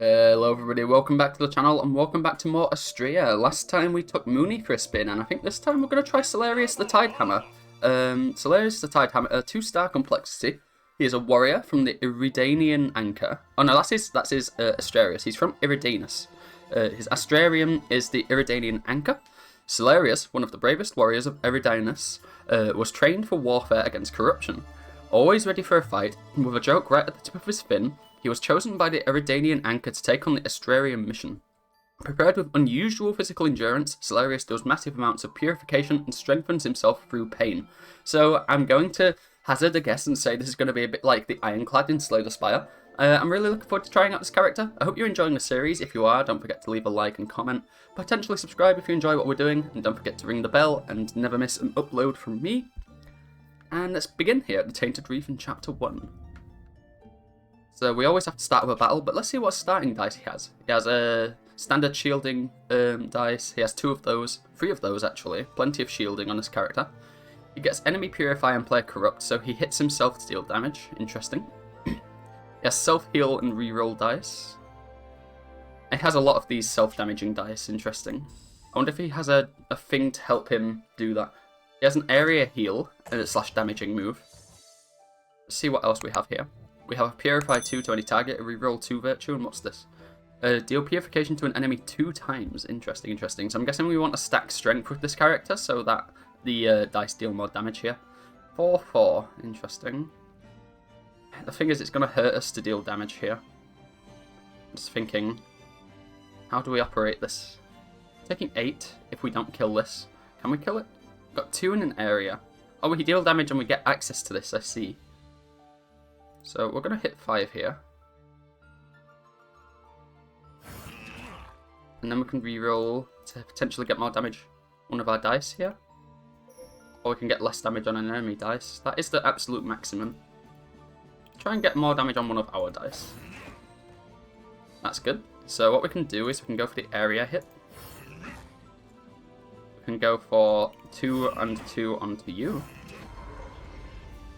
Hello everybody, welcome back to the channel and welcome back to more Astrea. Last time we took Mooney Crisp in and I think this time we're going to try Solarius the Tidehammer. Solarius the Tidehammer, 2-star complexity. He is a warrior from the Iridanian Anchor. Oh no, that's his Astrarius. He's from Eridanus. His Astrarium is the Iridanian Anchor. Solarius, one of the bravest warriors of Eridanus, was trained for warfare against corruption. Always ready for a fight, with a joke right at the tip of his fin, he was chosen by the Eridanian Anchor to take on the Astrarian mission. Prepared with unusual physical endurance, Solarius does massive amounts of purification and strengthens himself through pain. So I'm going to hazard a guess and say this is going to be a bit like the Ironclad in Slay the Spire. I'm really looking forward to trying out this character. I hope you're enjoying the series. If you are, don't forget to leave a like and comment. Potentially subscribe if you enjoy what we're doing, and don't forget to ring the bell and never miss an upload from me. And let's begin here at the Tainted Reef in Chapter 1. So we always have to start with a battle, but let's see what starting dice he has. He has a standard shielding dice. He has 2 of those, 3 of those actually. Plenty of shielding on this character. He gets enemy purify and player corrupt, so he hits himself to deal damage. Interesting. He has self-heal and reroll dice. He has a lot of these self-damaging dice. Interesting. I wonder if he has a thing to help him do that. He has an area heal and a slash damaging move. Let's see what else we have here. We have a Purify 2 to any target, a reroll 2 virtue, and what's this? Deal Purification to an enemy 2 times. Interesting, interesting. So I'm guessing we want to stack strength with this character so that the dice deal more damage here. 4-4, interesting. The thing is, it's going to hurt us to deal damage here. I'm just thinking, how do we operate this? Taking 8 if we don't kill this. Can we kill it? Got 2 in an area. Oh, we deal damage and we get access to this, I see. So we're going to hit 5 here. And then we can reroll to potentially get more damage on one of our dice here. Or we can get less damage on an enemy dice. That is the absolute maximum. Try and get more damage on one of our dice. That's good. So what we can do is we can go for the area hit. We can go for 2 and 2 onto you.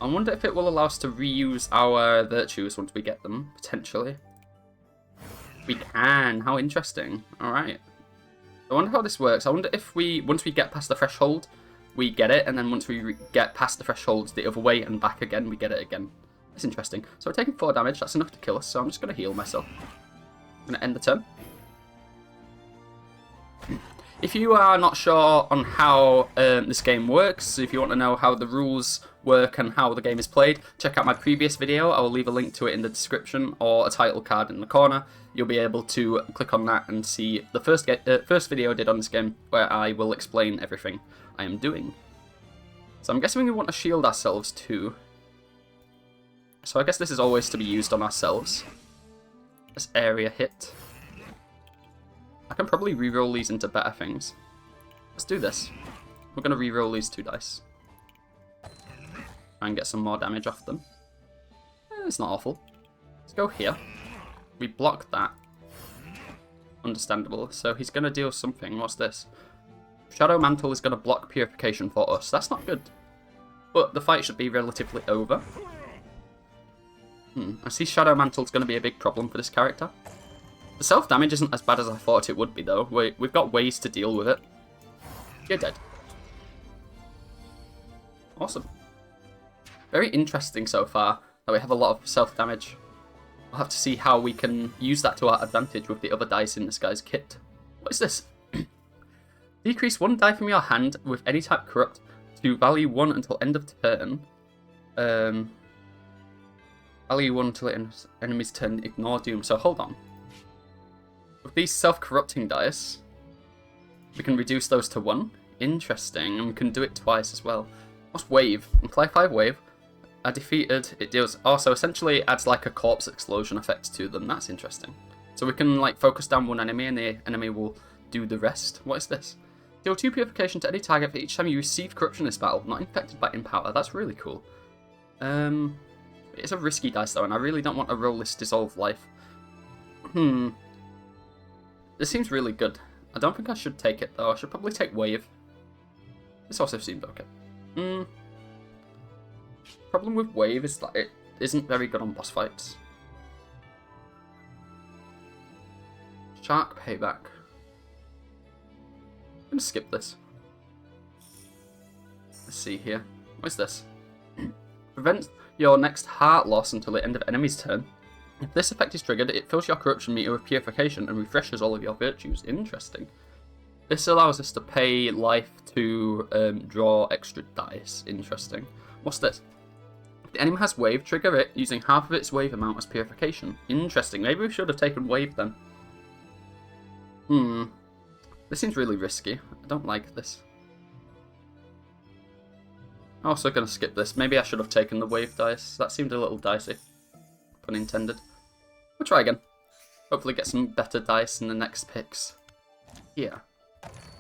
I wonder if it will allow us to reuse our virtues once we get them, potentially. We can. How interesting. Alright. I wonder how this works. I wonder if once we get past the threshold, we get it, and then once we get past the threshold the other way and back again, we get it again. That's interesting. So we're taking 4 damage. That's enough to kill us, so I'm just going to heal myself. I'm going to end the turn. If you are not sure on how this game works, if you want to know how the rules work and how the game is played, check out my previous video. I will leave a link to it in the description or a title card in the corner. You'll be able to click on that and see the first video I did on this game, where I will explain everything I am doing. So I'm guessing we want to shield ourselves too. So I guess this is always to be used on ourselves. This area hit. I can probably reroll these into better things. Let's do this. We're going to reroll these 2 dice. Try and get some more damage off them. It's not awful. Let's go here. We block that. Understandable. So he's going to deal something. What's this? Shadow Mantle is going to block Purification for us. That's not good. But the fight should be relatively over. I see Shadow Mantle is going to be a big problem for this character. The self-damage isn't as bad as I thought it would be, though. We've got ways to deal with it. You're dead. Awesome. Very interesting so far that we have a lot of self-damage. We'll have to see how we can use that to our advantage with the other dice in this guy's kit. What is this? Decrease 1 die from your hand with any type corrupt to value 1 until end of turn. Value 1 until enemy's turn, ignore doom. So hold on. With these self-corrupting dice, we can reduce those to 1. Interesting, and we can do it twice as well. What's wave? Apply 5 wave. Are defeated, it deals... Also, essentially adds like a corpse explosion effect to them. That's interesting. So we can like focus down one enemy and the enemy will do the rest. What is this? Deal 2 purification to any target for each time you receive corruption in this battle, not infected by empower. That's really cool. It's a risky dice though, and I really don't want to roll this dissolve life. This seems really good. I don't think I should take it though. I should probably take wave. This also seemed okay. Problem with wave is that it isn't very good on boss fights. Shark payback. I'm gonna skip this. Let's see here. What is this? Prevent your next heart loss until the end of enemy's turn. If this effect is triggered, it fills your corruption meter with purification and refreshes all of your virtues. Interesting. This allows us to pay life to draw extra dice. Interesting. What's this? If the enemy has wave, trigger it using half of its wave amount as purification. Interesting. Maybe we should have taken wave then. This seems really risky. I don't like this. I'm also going to skip this. Maybe I should have taken the wave dice. That seemed a little dicey. Pun intended. We'll try again. Hopefully get some better dice in the next picks. Yeah.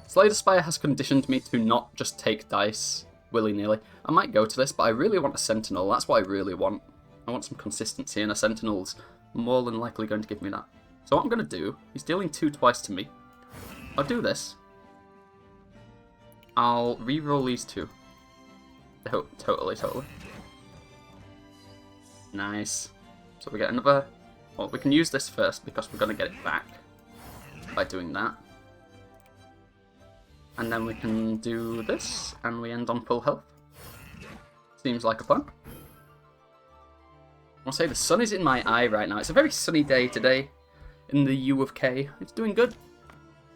Slay the Spire has conditioned me to not just take dice willy-nilly. I might go to this, but I really want a Sentinel. That's what I really want. I want some consistency, and a Sentinel's more than likely going to give me that. So what I'm going to do, he's dealing 2 twice to me. I'll do this. I'll re-roll these 2. Totally. Nice. So we get another... Well, we can use this first because we're going to get it back by doing that. And then we can do this, and we end on full health. Seems like a plan. I'll say the sun is in my eye right now. It's a very sunny day today in the U of K. It's doing good.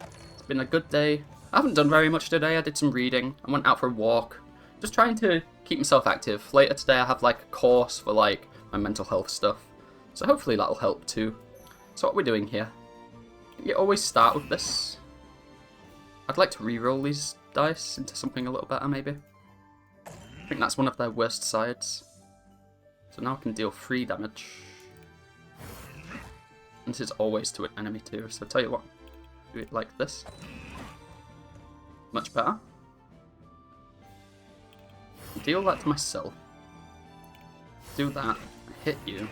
It's been a good day. I haven't done very much today. I did some reading. I went out for a walk. Just trying to keep myself active. Later today I have like a course for like my mental health stuff. So hopefully that'll help too. So what we're doing here. You always start with this. I'd like to re-roll these dice into something a little better maybe. I think that's one of their worst sides. So now I can deal 3 damage. And this is always to an enemy too, so tell you what. Do it like this. Much better. Deal that to myself. Do that. Hit you.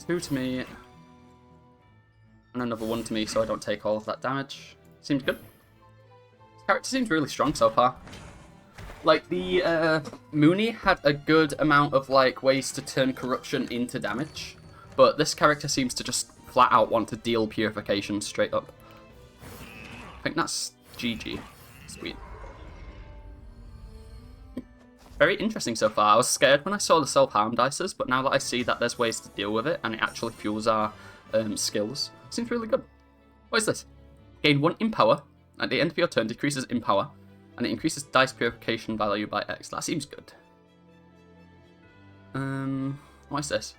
2 to me. And another 1 to me so I don't take all of that damage. Seems good. This character seems really strong so far. Like, the Mooney had a good amount of like ways to turn corruption into damage. But this character seems to just flat out want to deal purification straight up. I think that's GG. Sweet. Very interesting so far. I was scared when I saw the self-harm dices, but now that I see that there's ways to deal with it and it actually fuels our skills, it seems really good. What is this? Gain 1 Empower. At the end of your turn, decreases Empower, and it increases dice purification value by X. That seems good. What is this?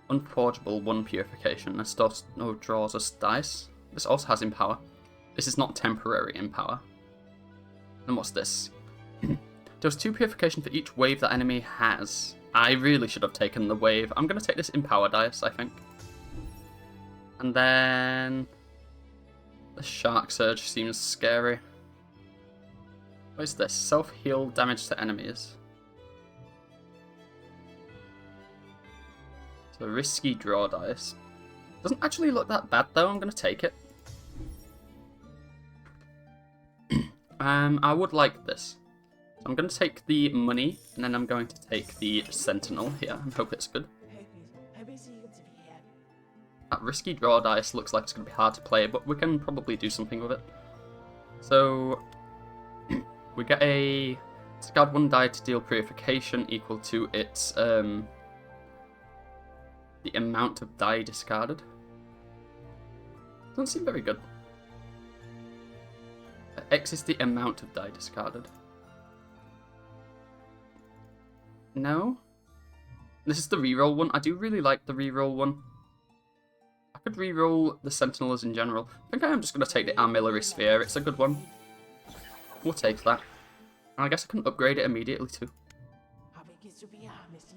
Unforgeable 1 purification. This draws us dice. This also has Empower. This is not temporary Empower. And what's this? Does 2 purification for each wave that enemy has. I really should have taken the wave. I'm going to take this Empower dice, I think. And then... the Shark Surge seems scary. What is this? Self-heal damage to enemies. So risky draw dice. Doesn't actually look that bad though, I'm going to take it. I would like this. So I'm going to take the money, and then I'm going to take the Sentinel here, and hope it's good. That risky draw dice looks like it's going to be hard to play, but we can probably do something with it. So, we get a discard 1 die to deal purification equal to its, the amount of die discarded. Doesn't seem very good. X is the amount of die discarded. No? This is the reroll one. I do really like the reroll one. I could reroll the Sentinels in general. I think I am just going to take the Armillary Sphere. It's a good one. We'll take that. And I guess I can upgrade it immediately too.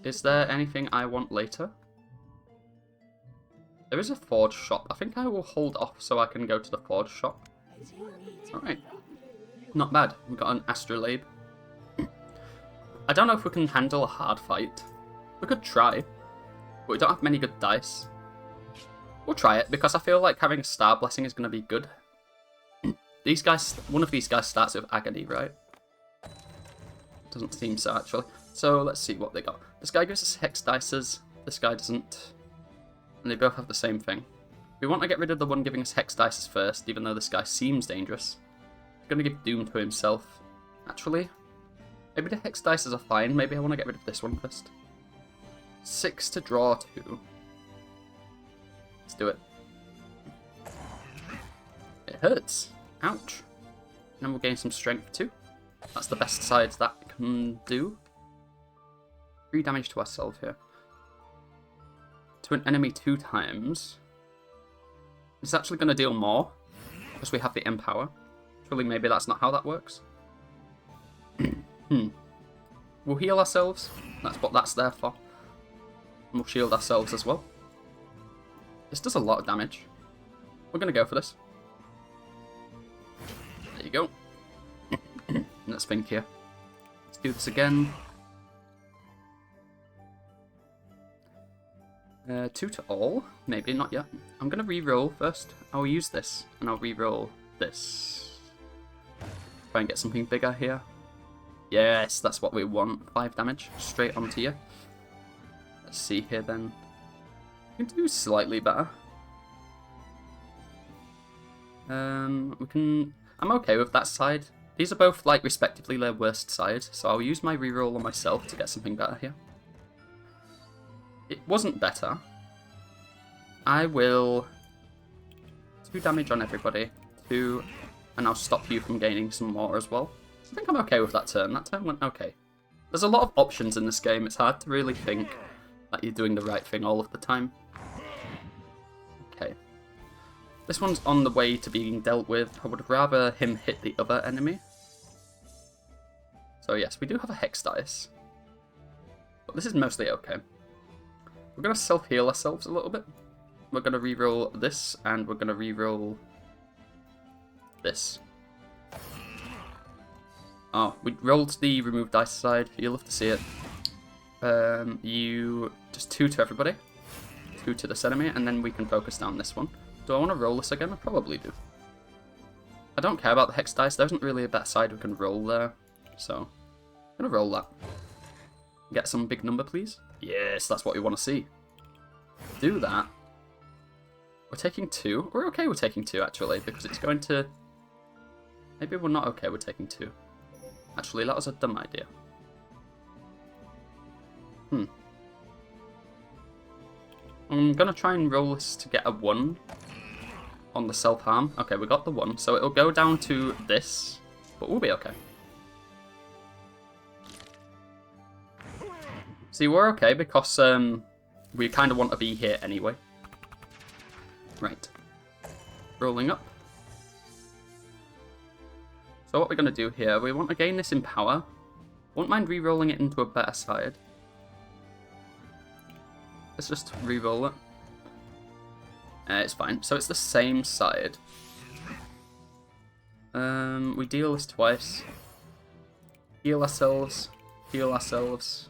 Is there anything I want later? There is a Forge shop. I think I will hold off so I can go to the Forge shop. Alright. Not bad. We've got an Astrolabe. I don't know if we can handle a hard fight. We could try. But we don't have many good dice. We'll try it, because I feel like having a Star Blessing is going to be good. These guys, one of these guys starts with Agony, right? Doesn't seem so, actually. So, let's see what they got. This guy gives us Hex Dices. This guy doesn't. And they both have the same thing. We want to get rid of the one giving us Hex Dices first, even though this guy seems dangerous. He's going to give Doom to himself. Actually, maybe the Hex Dices are fine. Maybe I want to get rid of this one first. 6 to draw 2. Let's do it. It hurts. Ouch. And then we'll gain some strength too. That's the best side that can do. 3 damage to ourselves here. To an enemy 2 times. It's actually going to deal more, because we have the Empower. Surely maybe that's not how that works. We'll heal ourselves. That's what that's there for. And we'll shield ourselves as well. This does a lot of damage. We're going to go for this. There you go. Let's think here. Let's do this again. 2 to all? Maybe, not yet. I'm going to re-roll first. I'll use this, and I'll re-roll this. Try and get something bigger here. Yes, that's what we want. 5 damage, straight onto you. Let's see here then. We can do slightly better. We can... I'm okay with that side. These are both, like, respectively their worst side, so I'll use my re-roll on myself to get something better here. It wasn't better. I will 2 damage on everybody, 2, and I'll stop you from gaining some more as well. I think I'm okay with that turn. That turn went okay. There's a lot of options in this game. It's hard to really think that you're doing the right thing all of the time. Okay. This one's on the way to being dealt with. I would rather him hit the other enemy. So yes, we do have a Hex Dice. But this is mostly okay. We're going to self-heal ourselves a little bit. We're going to re-roll this, and we're going to re-roll this. Oh, we rolled the remove dice side. You'll have to see it. You just 2 to everybody. 2 to this enemy, and then we can focus down this one. Do I want to roll this again? I probably do. I don't care about the Hex Dice. There isn't really a better side we can roll there. So, I'm going to roll that. Get some big number, please. Yes, that's what we want to see. Do that. We're taking 2. We're okay with taking 2, actually, because it's going to... Maybe we're not okay with taking 2. Actually, that was a dumb idea. I'm going to try and roll this to get a 1 on the self-harm. Okay, we got the 1, so it'll go down to this, but we'll be okay. See, we're okay because we kind of want to be here anyway. Right. Rolling up. So what we're going to do here, we want to gain this in power. Won't mind re-rolling it into a better side. Let's just re-roll it. It's fine. So it's the same side. We deal this twice. Heal ourselves. Heal ourselves.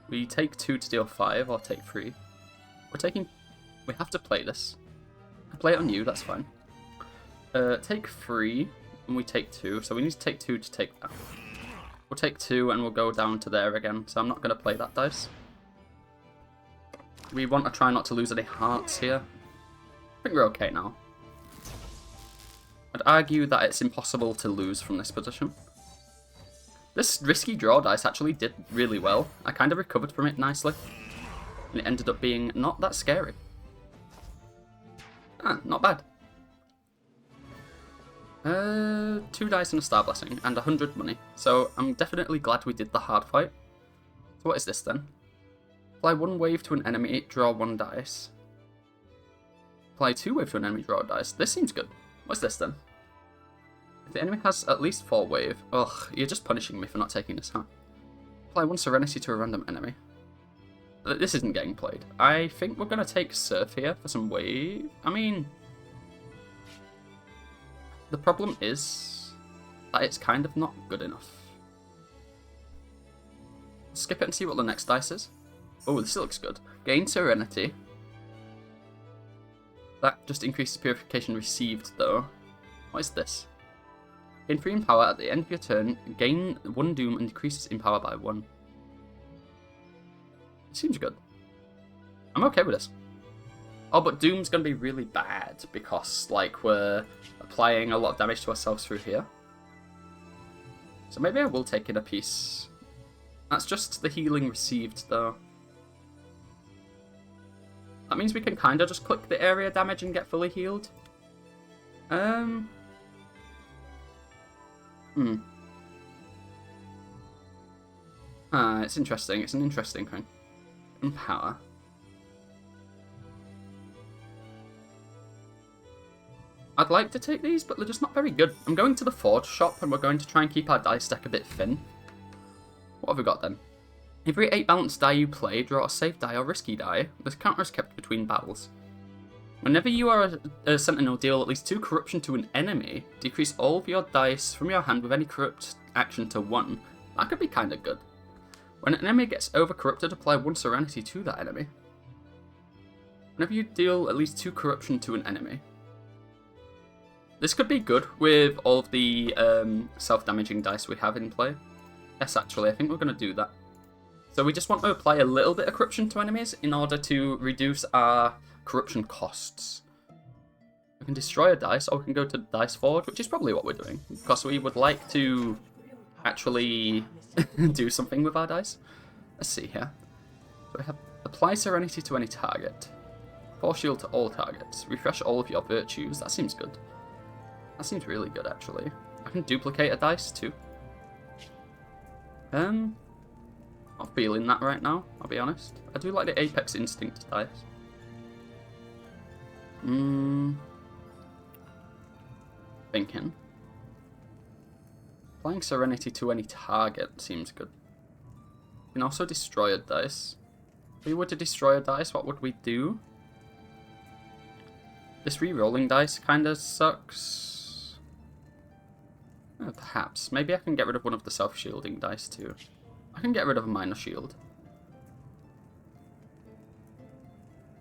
We take 2 to deal 5, or take 3. We're taking... We have to play this. I play it on you, that's fine. Take 3, and we take 2, so we need to take 2 to take that. We'll take 2, and we'll go down to there again, so I'm not going to play that dice. We want to try not to lose any hearts here. I think we're okay now. I'd argue that it's impossible to lose from this position. This risky draw dice actually did really well. I kind of recovered from it nicely. And it ended up being not that scary. Not bad. 2 dice and a Star Blessing, and 100 money. So I'm definitely glad we did the hard fight. So what is this then? Apply 1 wave to an enemy, draw 1 dice. Apply 2 wave to an enemy, draw a dice. This seems good. What's this then? If the enemy has at least 4 wave... Ugh, you're just punishing me for not taking this, huh? Apply 1 Serenity to a random enemy. This isn't getting played. I think we're going to take Surf here for some wave. I mean... The problem is that it's kind of not good enough. Skip it and see what the next dice is. Oh, this looks good. Gain Serenity. That just increases Purification received, though. What is this? Gain 3 in power at the end of your turn. Gain 1 Doom and decreases in power by 1. It seems good. I'm okay with this. Oh, but Doom's going to be really bad because, like, we're applying a lot of damage to ourselves through here. So maybe I will take in a piece. That's just the healing received, though. That means we can kind of just click the area damage and get fully healed. It's interesting. It's an interesting thing. Empower. I'd like to take these, but they're just not very good. I'm going to the Forge shop, and we're going to try and keep our dice deck a bit thin. What have we got then? Every 8 balanced die you play, draw a safe die or risky die. This counter is kept between battles. Whenever you are a sentinel, deal at least 2 corruption to an enemy. Decrease all of your dice from your hand with any corrupt action to 1. That could be kind of good. When an enemy gets over-corrupted, apply 1 serenity to that enemy. Whenever you deal at least 2 corruption to an enemy. This could be good with all of the self-damaging dice we have in play. Yes, actually, I think we're going to do that. So we just want to apply a little bit of corruption to enemies in order to reduce our corruption costs. We can destroy a dice, or we can go to Dice Forge, which is probably what we're doing, because we would like to actually do something with our dice. Let's see here. So we have apply Serenity to any target. Force Shield to all targets. Refresh all of your virtues. That seems good. That seems really good, actually. I can duplicate a dice, too. Not feeling that right now, I'll be honest. I do like the Apex Instinct dice. Thinking. Applying Serenity to any target seems good. You can also destroy a dice. If we were to destroy a dice, what would we do? This re-rolling dice kinda sucks. Perhaps. Maybe I can get rid of one of the self-shielding dice too. I can get rid of a minor shield.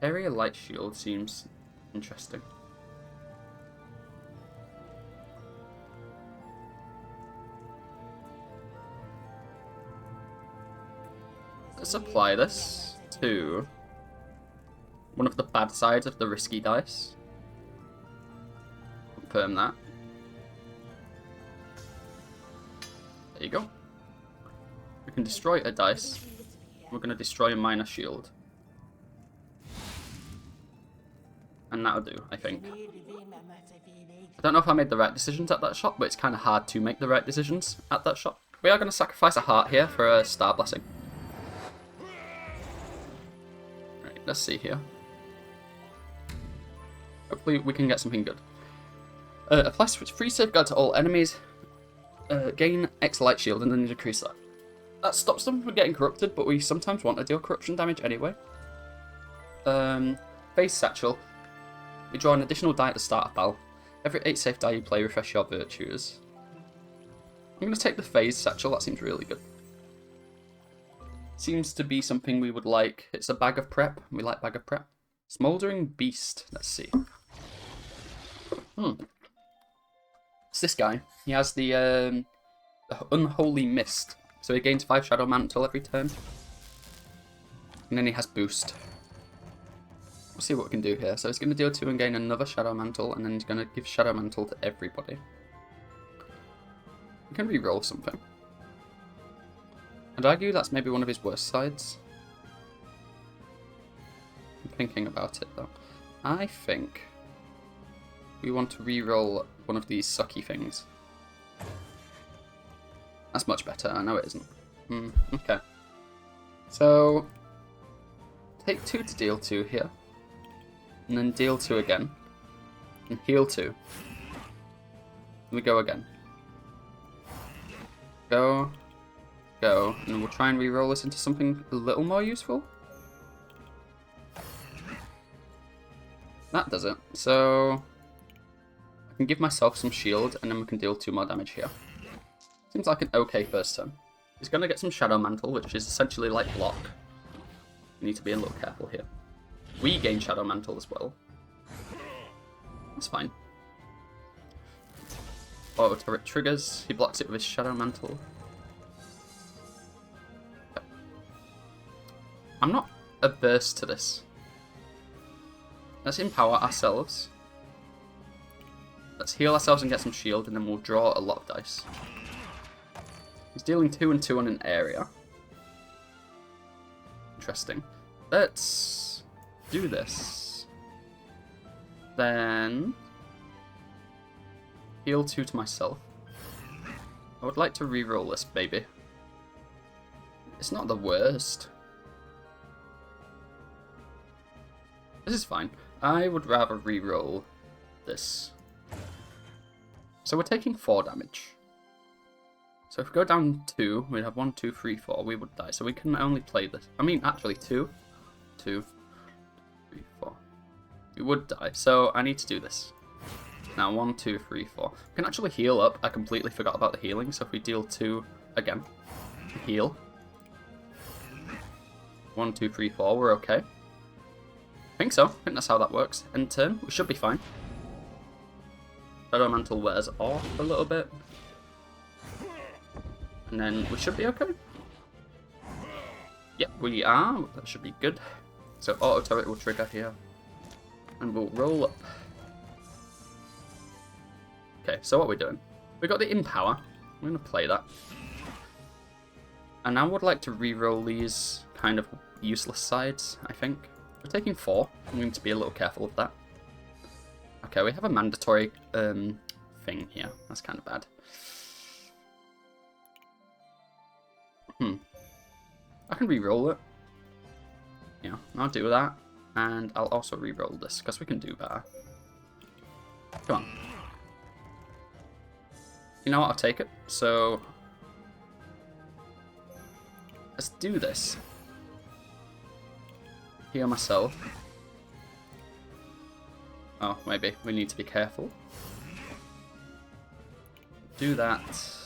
Area light shield seems interesting. Let's apply this to one of the bad sides of the risky dice. Confirm that. There you go. We can destroy a dice. We're going to destroy a minor shield. And that'll do, I think. I don't know if I made the right decisions at that shop, but it's kind of hard to make the right decisions at that shop. We are going to sacrifice a heart here for a star blessing. Right, let's see here. Hopefully we can get something good. Apply free safeguard to all enemies. Gain X light shield and then decrease that. That stops them from getting corrupted, but we sometimes want to deal corruption damage anyway. Phase Satchel. We draw an additional die at the start of battle. Every 8 safe die you play, refresh your virtues. I'm going to take the Phase Satchel, that seems really good. Seems to be something we would like. It's a bag of prep, we like bag of prep. Smoldering Beast, let's see. It's this guy. He has the Unholy Mist. So he gains 5 Shadow Mantle every turn. And then he has Boost. We'll see what we can do here. So he's going to deal 2 and gain another Shadow Mantle, and then he's going to give Shadow Mantle to everybody. We can re-roll something. I'd argue that's maybe one of his worst sides. I'm thinking about it though. I think we want to re-roll one of these sucky things. That's much better. I know it isn't. Okay. So, take 2 to deal 2 here. And then deal 2 again. And heal 2. And we go again. Go. Go. And we'll try and re-roll this into something a little more useful. That does it. So, I can give myself some shield, and then we can deal 2 more damage here. Seems like an okay first turn. He's going to get some Shadow Mantle, which is essentially like block. We need to be a little careful here. We gain Shadow Mantle as well. That's fine. Auto turret triggers. He blocks it with his Shadow Mantle. Okay. I'm not averse to this. Let's empower ourselves. Let's heal ourselves and get some shield, and then we'll draw a lot of dice. He's dealing 2 and 2 on an area. Interesting. Let's do this. Then heal 2 to myself. I would like to reroll this baby. It's not the worst. This is fine. I would rather reroll this. So we're taking 4 damage. So if we go down 2, we'd have 1, 2, 3, 4. We would die. So we can only play this. I mean, actually 2, 2, 3, 4. We would die. So I need to do this. Now 1, 2, 3, 4. We can actually heal up. I completely forgot about the healing. So if we deal 2 again, heal. 1, 2, 3, 4. We're okay. I think so. I think that's how that works. End turn. We should be fine. Shadow Mantle wears off a little bit. And then we should be okay. Yep, we are. That should be good. So auto turret will trigger here. And we'll roll up. Okay, so what are we doing? We got the Empower. I'm going to play that. And I would like to re-roll these kind of useless sides, I think. We're taking 4. I'm going to be a little careful of that. Okay, we have a mandatory thing here. That's kind of bad. I can re-roll it. Yeah, I'll do that. And I'll also re-roll this, because we can do better. Come on. You know what, I'll take it. So let's do this. Heal myself. Oh, maybe. We need to be careful. Do that.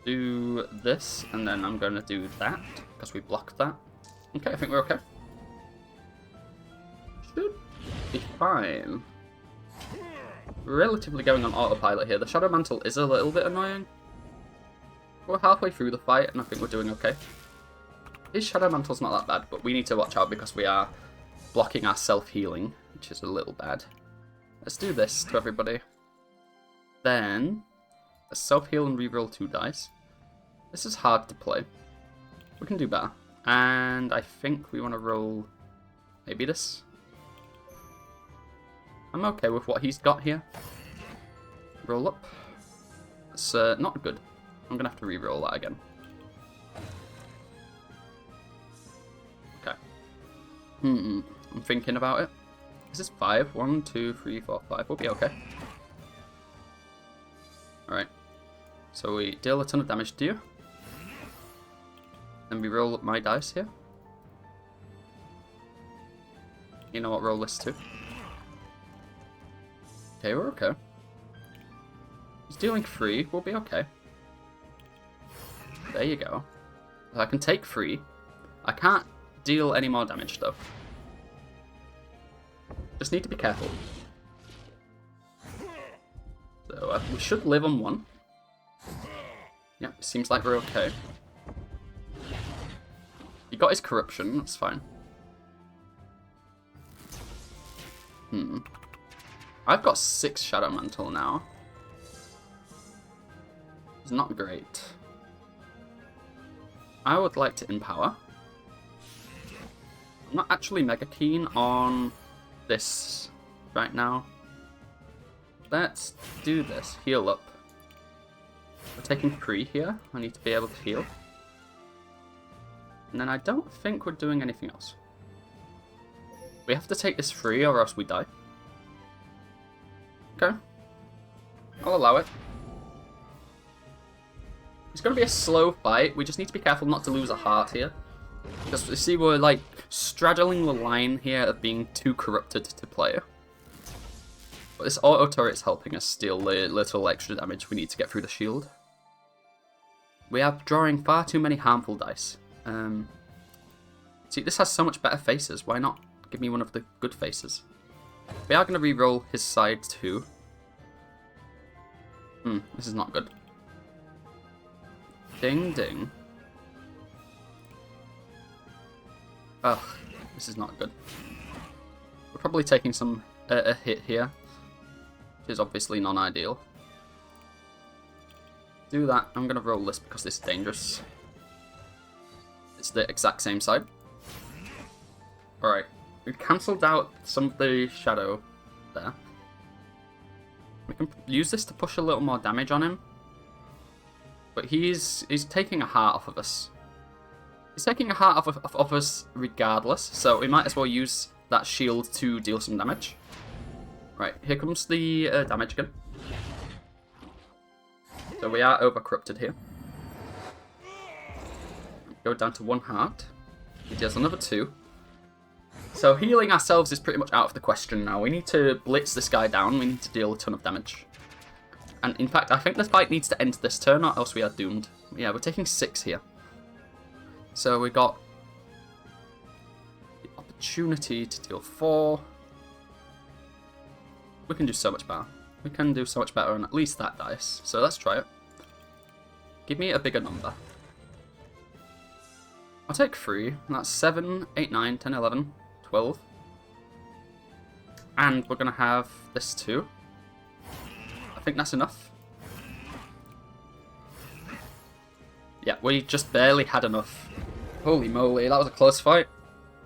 Do this, and then I'm going to do that, because we blocked that. Okay, I think we're okay. Should be fine. Relatively going on autopilot here. The Shadow Mantle is a little bit annoying. We're halfway through the fight, and I think we're doing okay. His Shadow Mantle's not that bad, but we need to watch out because we are blocking our self-healing, which is a little bad. Let's do this to everybody. Then let's self-heal and reroll 2 dice. This is hard to play. We can do better. And I think we want to roll maybe this. I'm okay with what he's got here. Roll up. It's not good. I'm going to have to reroll that again. Okay. I'm thinking about it. This is 5. 1, 2, 3, 4, 5. We'll be okay. Alright. So we deal a ton of damage to you. Then we roll up my dice here. You know what, roll this too. Okay, we're okay. He's dealing 3, we'll be okay. There you go. I can take 3. I can't deal any more damage though. Just need to be careful. So we should live on 1. Yep, seems like we're okay. He got his corruption, that's fine. I've got 6 Shadow Mantle now. It's not great. I would like to empower. I'm not actually mega keen on this right now. Let's do this. Heal up. We're taking 3 here. I need to be able to heal. And then I don't think we're doing anything else. We have to take this 3 or else we die. Okay. I'll allow it. It's going to be a slow fight. We just need to be careful not to lose a heart here. Because you see, we're like straddling the line here of being too corrupted to play. But this auto turret's helping us steal the little extra damage we need to get through the shield. We are drawing far too many harmful dice. See, this has so much better faces. Why not give me one of the good faces? We are going to re-roll his side too. This is not good. Ding ding. Ugh, this is not good. We're probably taking some a hit here, which is obviously non-ideal. Do that. I'm going to roll this because this is dangerous. It's the exact same side. Alright, we've cancelled out some of the shadow there. We can use this to push a little more damage on him. But he's taking a heart off of us. He's taking a heart off of us regardless, so we might as well use that shield to deal some damage. Right, here comes the damage again. So we are over-corrupted here. Go down to 1 heart. He deals another 2. So healing ourselves is pretty much out of the question now. We need to blitz this guy down. We need to deal a ton of damage. And in fact, I think this fight needs to end this turn or else we are doomed. Yeah, we're taking 6 here. So we got the opportunity to deal 4. We can do so much better. We can do so much better on at least that dice. So let's try it. Give me a bigger number. I'll take 3. That's 7, 8, 9, 10, 11, 12. And we're going to have this too. I think that's enough. Yeah, we just barely had enough. Holy moly, that was a close fight.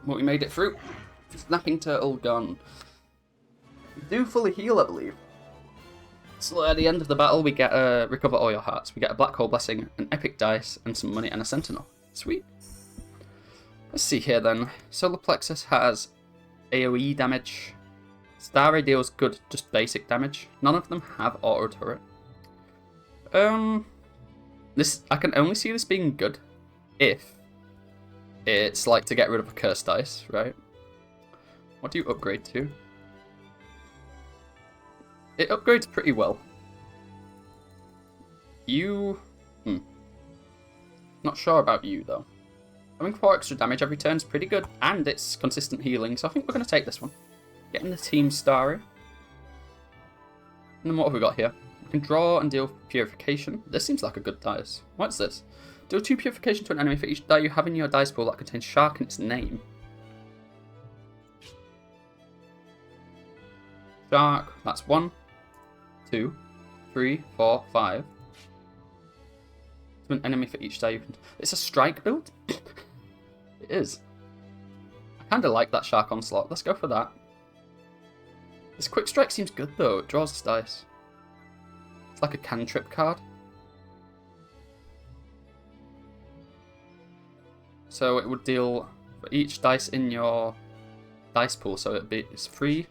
But we made it through. Snapping turtle gone. We do fully heal, I believe. So at the end of the battle, we get recover all your hearts. We get a black hole blessing, an epic dice, and some money and a sentinel. Sweet. Let's see here then. Solar plexus has AoE damage. Star deals good, just basic damage. None of them have auto turret. This I can only see this being good if it's like to get rid of a curse dice, right? What do you upgrade to? It upgrades pretty well. You... Not sure about you, though. Having 4 extra damage every turn is pretty good, and it's consistent healing, so I think we're going to take this one. Getting the team starry. And then what have we got here? We can draw and deal Purification. This seems like a good dice. What's this? Deal 2 Purification to an enemy for each die you have in your dice pool that contains shark in its name. Shark, that's 1, 2, 3, 4, 5. To an enemy for each die you can... It's a strike build? It is. I kind of like that shark onslaught. Let's go for that. This quick strike seems good though. It draws us dice. It's like a cantrip card. So it would deal for each dice in your dice pool. So it's 3,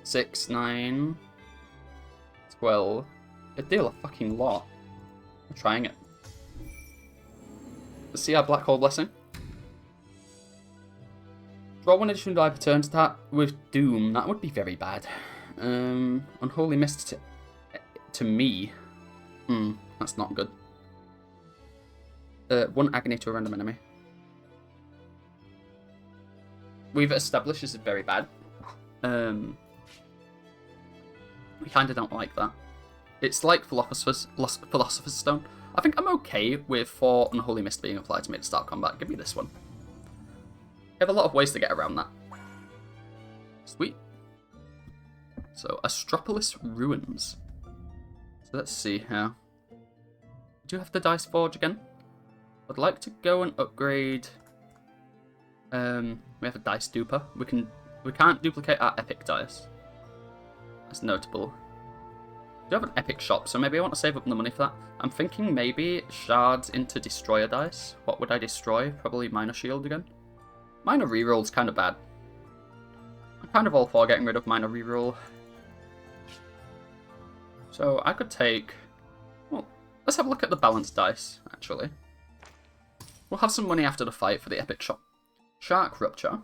6, 9, 12. It'd deal a fucking lot. I'm trying it. Let's see our black hole blessing. Draw 1 additional die per turn. Start with Doom. That would be very bad. Unholy Mist to me. That's not good. 1 agony to a random enemy. We've established this is very bad. We kind of don't like that. It's like Philosopher's Stone. I think I'm okay with 4 Unholy Mist being applied to me to start combat. Give me this one. We have a lot of ways to get around that. Sweet. So, Astropolis Ruins. So let's see here. Do you have the Dice Forge again? I'd like to go and upgrade... we have a Dice Duper. We can't duplicate our Epic Dice. That's notable. I do have an Epic shop, so maybe I want to save up the money for that. I'm thinking maybe shards into Destroyer dice. What would I destroy? Probably Minor Shield again. Minor Reroll's kind of bad. I'm kind of all for getting rid of Minor Reroll. So I could take... Well, let's have a look at the balanced dice, actually. We'll have some money after the fight for the Epic shop. Shark Rupture.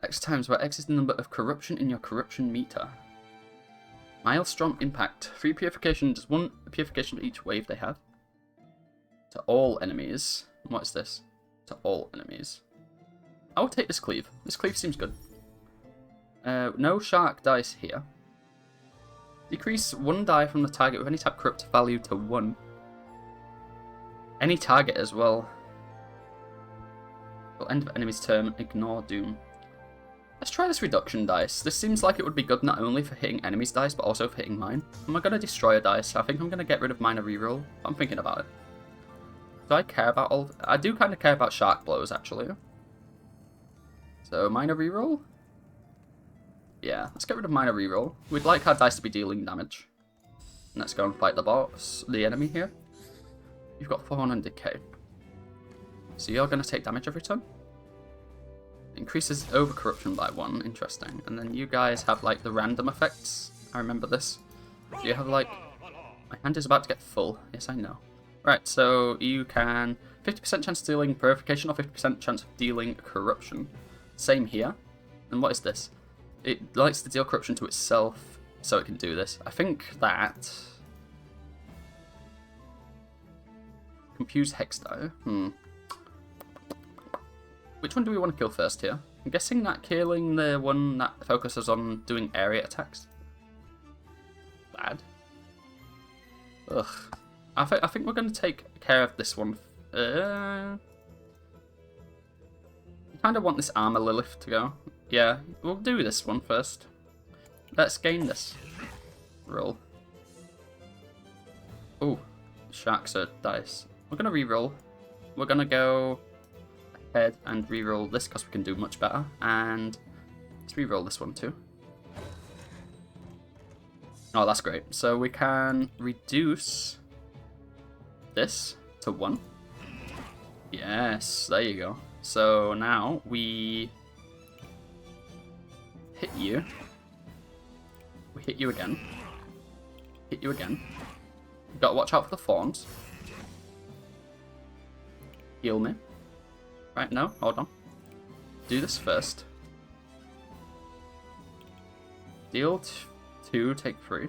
X times where X is the number of corruption in your corruption meter. Maelstrom Impact. 3 purification, does 1 purification for each wave they have. To all enemies. What is this? To all enemies. I will take this cleave. This cleave seems good. No shark dice here. Decrease 1 die from the target with any type corrupt value to 1. Any target as well. Till end of enemy's turn, ignore doom. Let's try this reduction dice. This seems like it would be good not only for hitting enemies' dice, but also for hitting mine. Am I going to destroy a dice? I think I'm going to get rid of minor reroll. I'm thinking about it. Do I care about all... I do kind of care about shark blows, actually. So, minor reroll? Yeah, let's get rid of minor reroll. We'd like our dice to be dealing damage. Let's go and fight the boss, the enemy here. You've got 400k. So you're going to take damage every turn? Increases over corruption by 1, interesting. And then you guys have like the random effects. I remember this. Do you have like... My hand is about to get full. Yes, I know. Right, so you can... 50% chance of dealing Purification or 50% chance of dealing Corruption. Same here. And what is this? It likes to deal Corruption to itself, so it can do this. I think that... Confuse Hex die. Which one do we want to kill first here? I'm guessing that killing the one that focuses on doing area attacks. Bad. Ugh. I think we're going to take care of this one. You kind of want this armor Lilith to go. Yeah, we'll do this one first. Let's gain this. Roll. Ooh, sharks are dice. We're going to re-roll. We're going to go ahead and re-roll this because we can do much better. And let's re-roll this one too. Oh, that's great. So we can reduce this to 1. Yes, there you go. So now we hit you. We hit you again. Hit you again. You've got to watch out for the thorns. Heal me. Right, no, hold on. Do this first. Deal 2, take 3.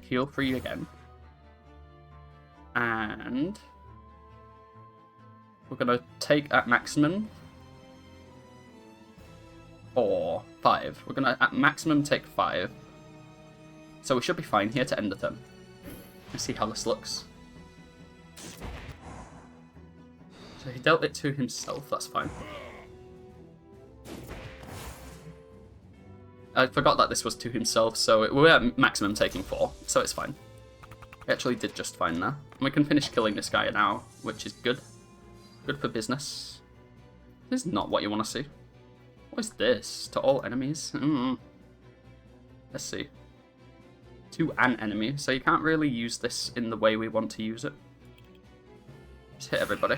Heal 3 again. And we're going to take at maximum 4, 5. We're going to at maximum take 5. So we should be fine here to end the turn. Let's see how this looks. So he dealt it to himself, that's fine. I forgot that this was to himself, so we're at maximum taking 4, so it's fine. We actually did just fine there. And we can finish killing this guy now, which is good. Good for business. This is not what you want to see. What is this? To all enemies? Let's see. To an enemy, so you can't really use this in the way we want to use it. Just hit everybody.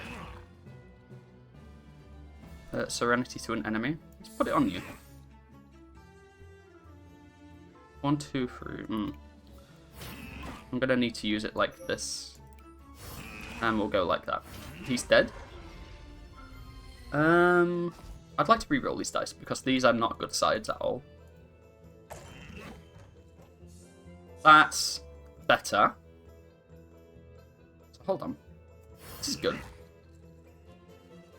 Serenity to an enemy. Let's put it on you. 1, 2, 3. I'm gonna need to use it like this. And we'll go like that. He's dead. I'd like to re-roll these dice because these are not good sides at all. That's better. So hold on. This is good.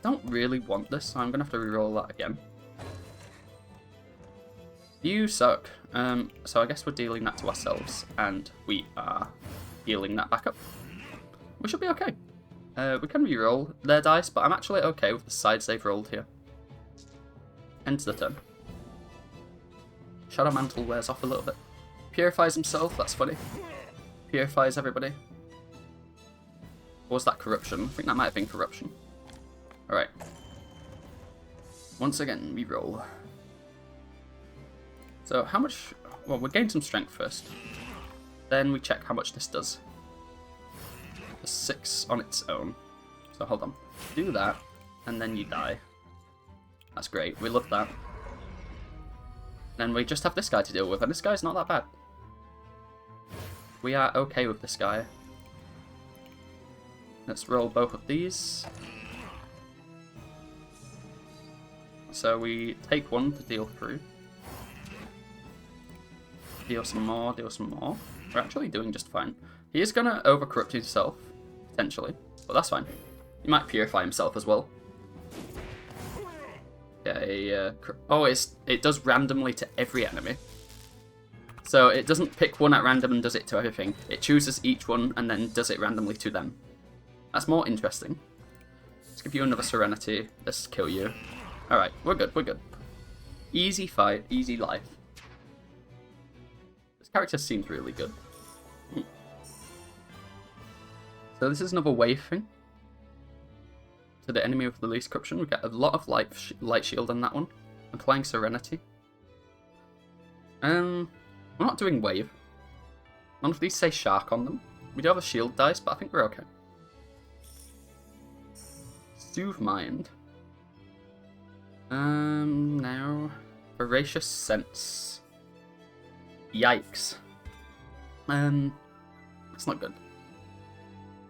Don't really want this, so I'm gonna have to re-roll that again. You suck. So I guess we're dealing that to ourselves, and we are healing that back up. We should be okay. We can re-roll their dice, but I'm actually okay with the sides they've rolled here. End the turn. Shadow Mantle wears off a little bit. Purifies himself, that's funny. Purifies everybody. Or was that corruption? I think that might have been corruption. Alright. Once again, we roll. So how much... Well, we'll gain some strength first. Then we check how much this does. A 6 on its own. So hold on. Do that, and then you die. That's great, we love that. Then we just have this guy to deal with, and this guy's not that bad. We are okay with this guy. Let's roll both of these. So we take 1 to deal through. Deal some more, deal some more. We're actually doing just fine. He is going to overcorrupt himself, potentially, but that's fine. He might purify himself as well. Yeah, oh, it does randomly to every enemy. So it doesn't pick one at random and does it to everything. It chooses each one and then does it randomly to them. That's more interesting. Let's give you another Serenity. Let's kill you. Alright, we're good, we're good. Easy fight, easy life. This character seems really good. So this is another wave thing. To the enemy with the least corruption. We get a lot of light shield on that one. Applying Serenity. We're not doing wave. None of these say shark on them. We do have a shield dice, but I think we're okay. Soothe Mind. Now. Voracious Sense. Yikes. That's not good.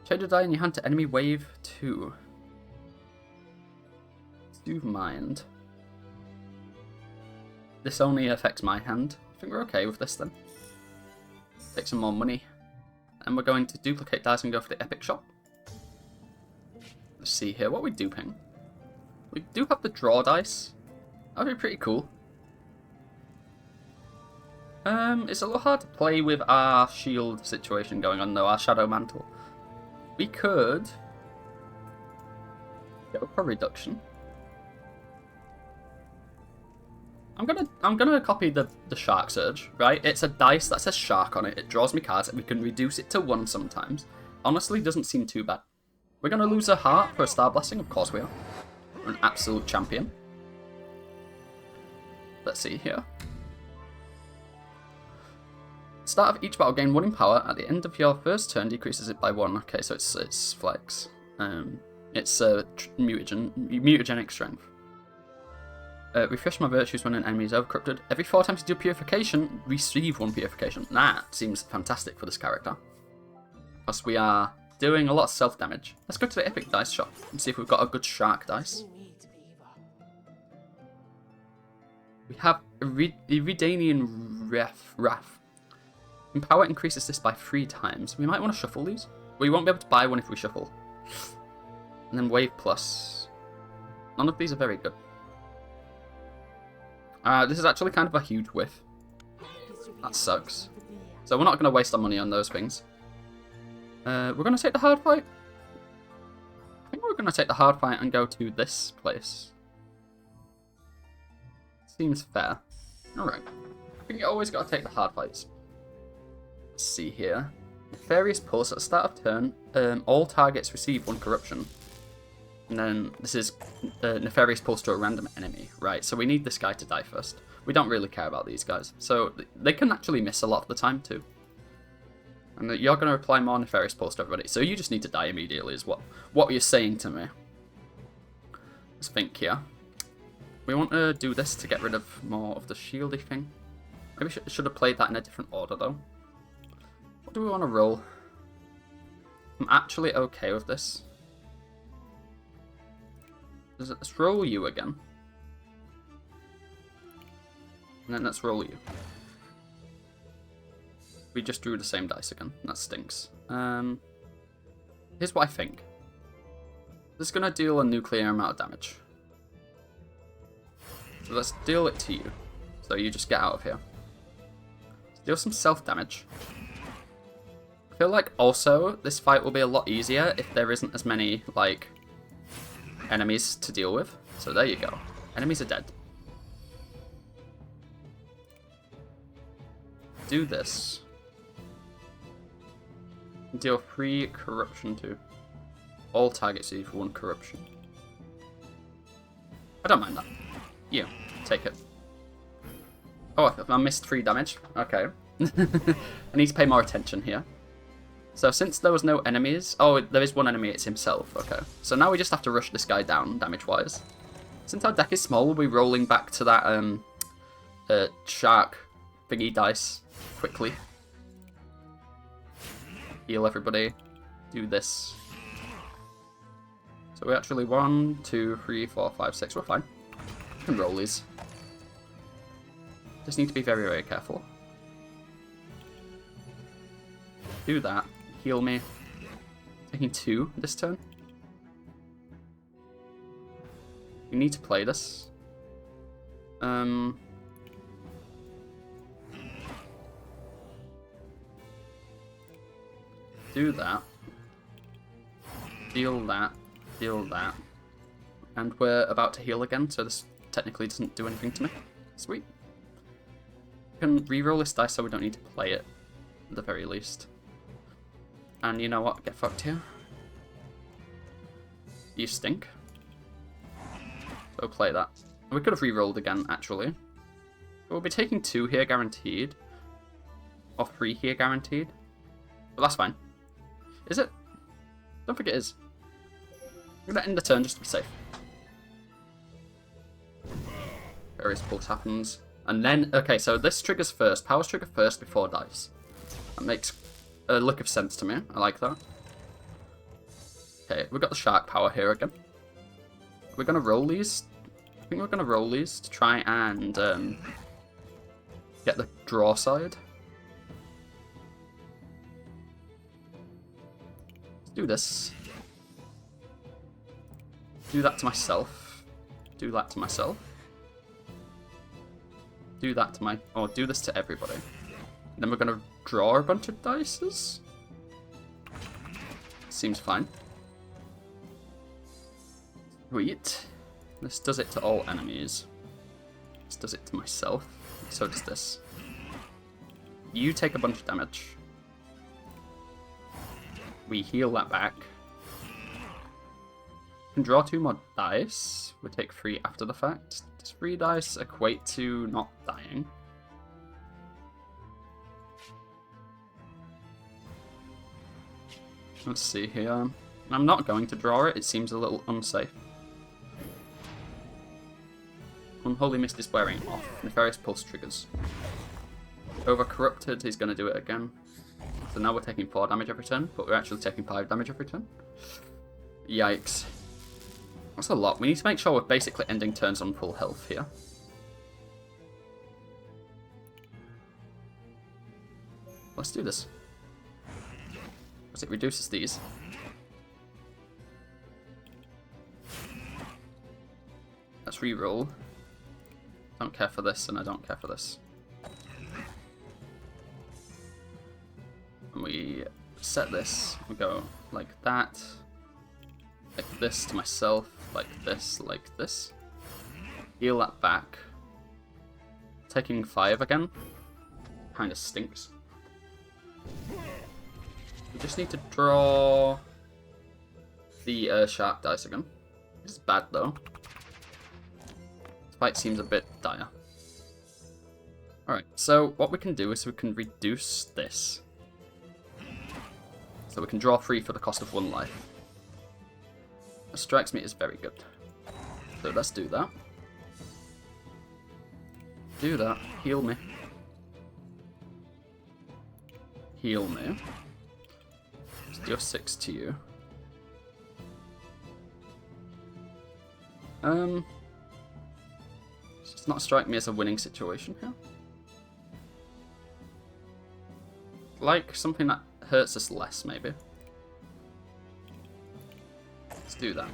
Trade a die in your hand to enemy wave 2. Soothe Mind. This only affects my hand. I think we're okay with this then. Take some more money. And we're going to duplicate dice and go for the epic shop. Let's see here. What are we duping? We do have the draw dice. That would be pretty cool. It's a little hard to play with our shield situation going on though, our shadow mantle. We could go for reduction. I'm gonna copy the shark surge, right? It's a dice that says shark on it. It draws me cards and we can reduce it to 1 sometimes. Honestly, doesn't seem too bad. We're gonna lose a heart for a star blessing, of course we are. We're an absolute champion. Let's see here. Start of each battle, gain 1 in power. At the end of your first turn, decreases it by 1. Okay, so it's flex. It's mutagenic strength. Refresh my virtues when an enemy is overcorrupted. Every 4 times you do purification, receive 1 purification. That seems fantastic for this character. Plus we are doing a lot of self-damage. Let's go to the epic dice shop and see if we've got a good shark dice. We have Iridanian Wrath. Empower increases this by 3 times. We might want to shuffle these. We won't be able to buy one if we shuffle. And then Wave Plus. None of these are very good. This is actually kind of a huge whiff. That sucks. So we're not going to waste our money on those things. We're going to take the hard fight. I think we're going to take the hard fight and go to this place. Seems fair. Alright. I think you always got to take the hard fights. Let's see here. Nefarious Pulse. At the start of turn, all targets receive 1 corruption. And then this is Nefarious Pulse to a random enemy. Right, so we need this guy to die first. We don't really care about these guys. So they can actually miss a lot of the time too. And you're going to apply more Nefarious Pulse to everybody. So you just need to die immediately is what you're saying to me. Let's think here. We want to do this to get rid of more of the shieldy thing. Maybe should have played that in a different order though. What do we want to roll? I'm actually okay with this. Let's roll you again. And then let's roll you. We just drew the same dice again. That stinks. Here's what I think. This is going to deal a nuclear amount of damage. So let's deal it to you. So you just get out of here. Let's deal some self-damage. I feel like also this fight will be a lot easier if there isn't as many, like, enemies to deal with. So there you go. Enemies are dead. Do this. Deal 3 corruption to all targets receive 1 corruption. I don't mind that. You, take it. Oh, I missed 3 damage. Okay. I need to pay more attention here. So since there was no enemies... Oh, there is 1 enemy, it's himself. Okay. So now we just have to rush this guy down, damage-wise. Since our deck is small, we'll be rolling back to that shark thingy dice quickly. Heal everybody. Do this. So we actually 1, 2, 3, 4, 5, 6. We're fine. We can roll these. Just need to be very, very careful. Do that. Heal me. Taking 2 this turn. We need to play this. Do that. Deal that. Deal that. And we're about to heal again, so this technically doesn't do anything to me. Sweet. We can reroll this dice so we don't need to play it, at the very least. And you know what? Get fucked here. You stink. So play that. We could have re-rolled again, actually. We'll be taking 2 here guaranteed. Or 3 here guaranteed. But that's fine. Is it? Don't think it is. I'm gonna end the turn just to be safe. Various pulse happens. And then, okay, so this triggers first. Powers trigger first before dice. That makes a lick of sense to me. I like that. Okay, we've got the shark power here again. We're gonna roll these. I think we're gonna roll these to try and get the draw side. Let's do this. Do that to myself. Do that to myself. Do that to my... Oh, do this to everybody. Then we're gonna draw a bunch of dices. Seems fine. Sweet. This does it to all enemies. This does it to myself. So does this. You take a bunch of damage. We heal that back. We can draw 2 more dice. We take 3 after the fact. Does 3 dice equate to not dying? Let's see here. I'm not going to draw it. It seems a little unsafe. Unholy Mist is wearing off. Nefarious Pulse triggers. Over Corrupted, he's going to do it again. So now we're taking 4 damage every turn, but we're actually taking 5 damage every turn. Yikes. That's a lot. We need to make sure we're basically ending turns on full health here. Let's do this. Because it reduces these. Let's re-roll. I don't care for this, and I don't care for this. And we set this. We go like that. Like this to myself. Like this. Like this. Heal that back. Taking 5 again. Kinda stinks. We just need to draw the shark dice again. This is bad though. Fight seems a bit dire. Alright, so what we can do is we can reduce this. So we can draw 3 for the cost of 1 life. That strikes me as very good. So let's do that. Do that. Heal me. Heal me. Let's do a 6 to you. Does not strike me as a winning situation here. Like something that hurts us less, maybe. Let's do that.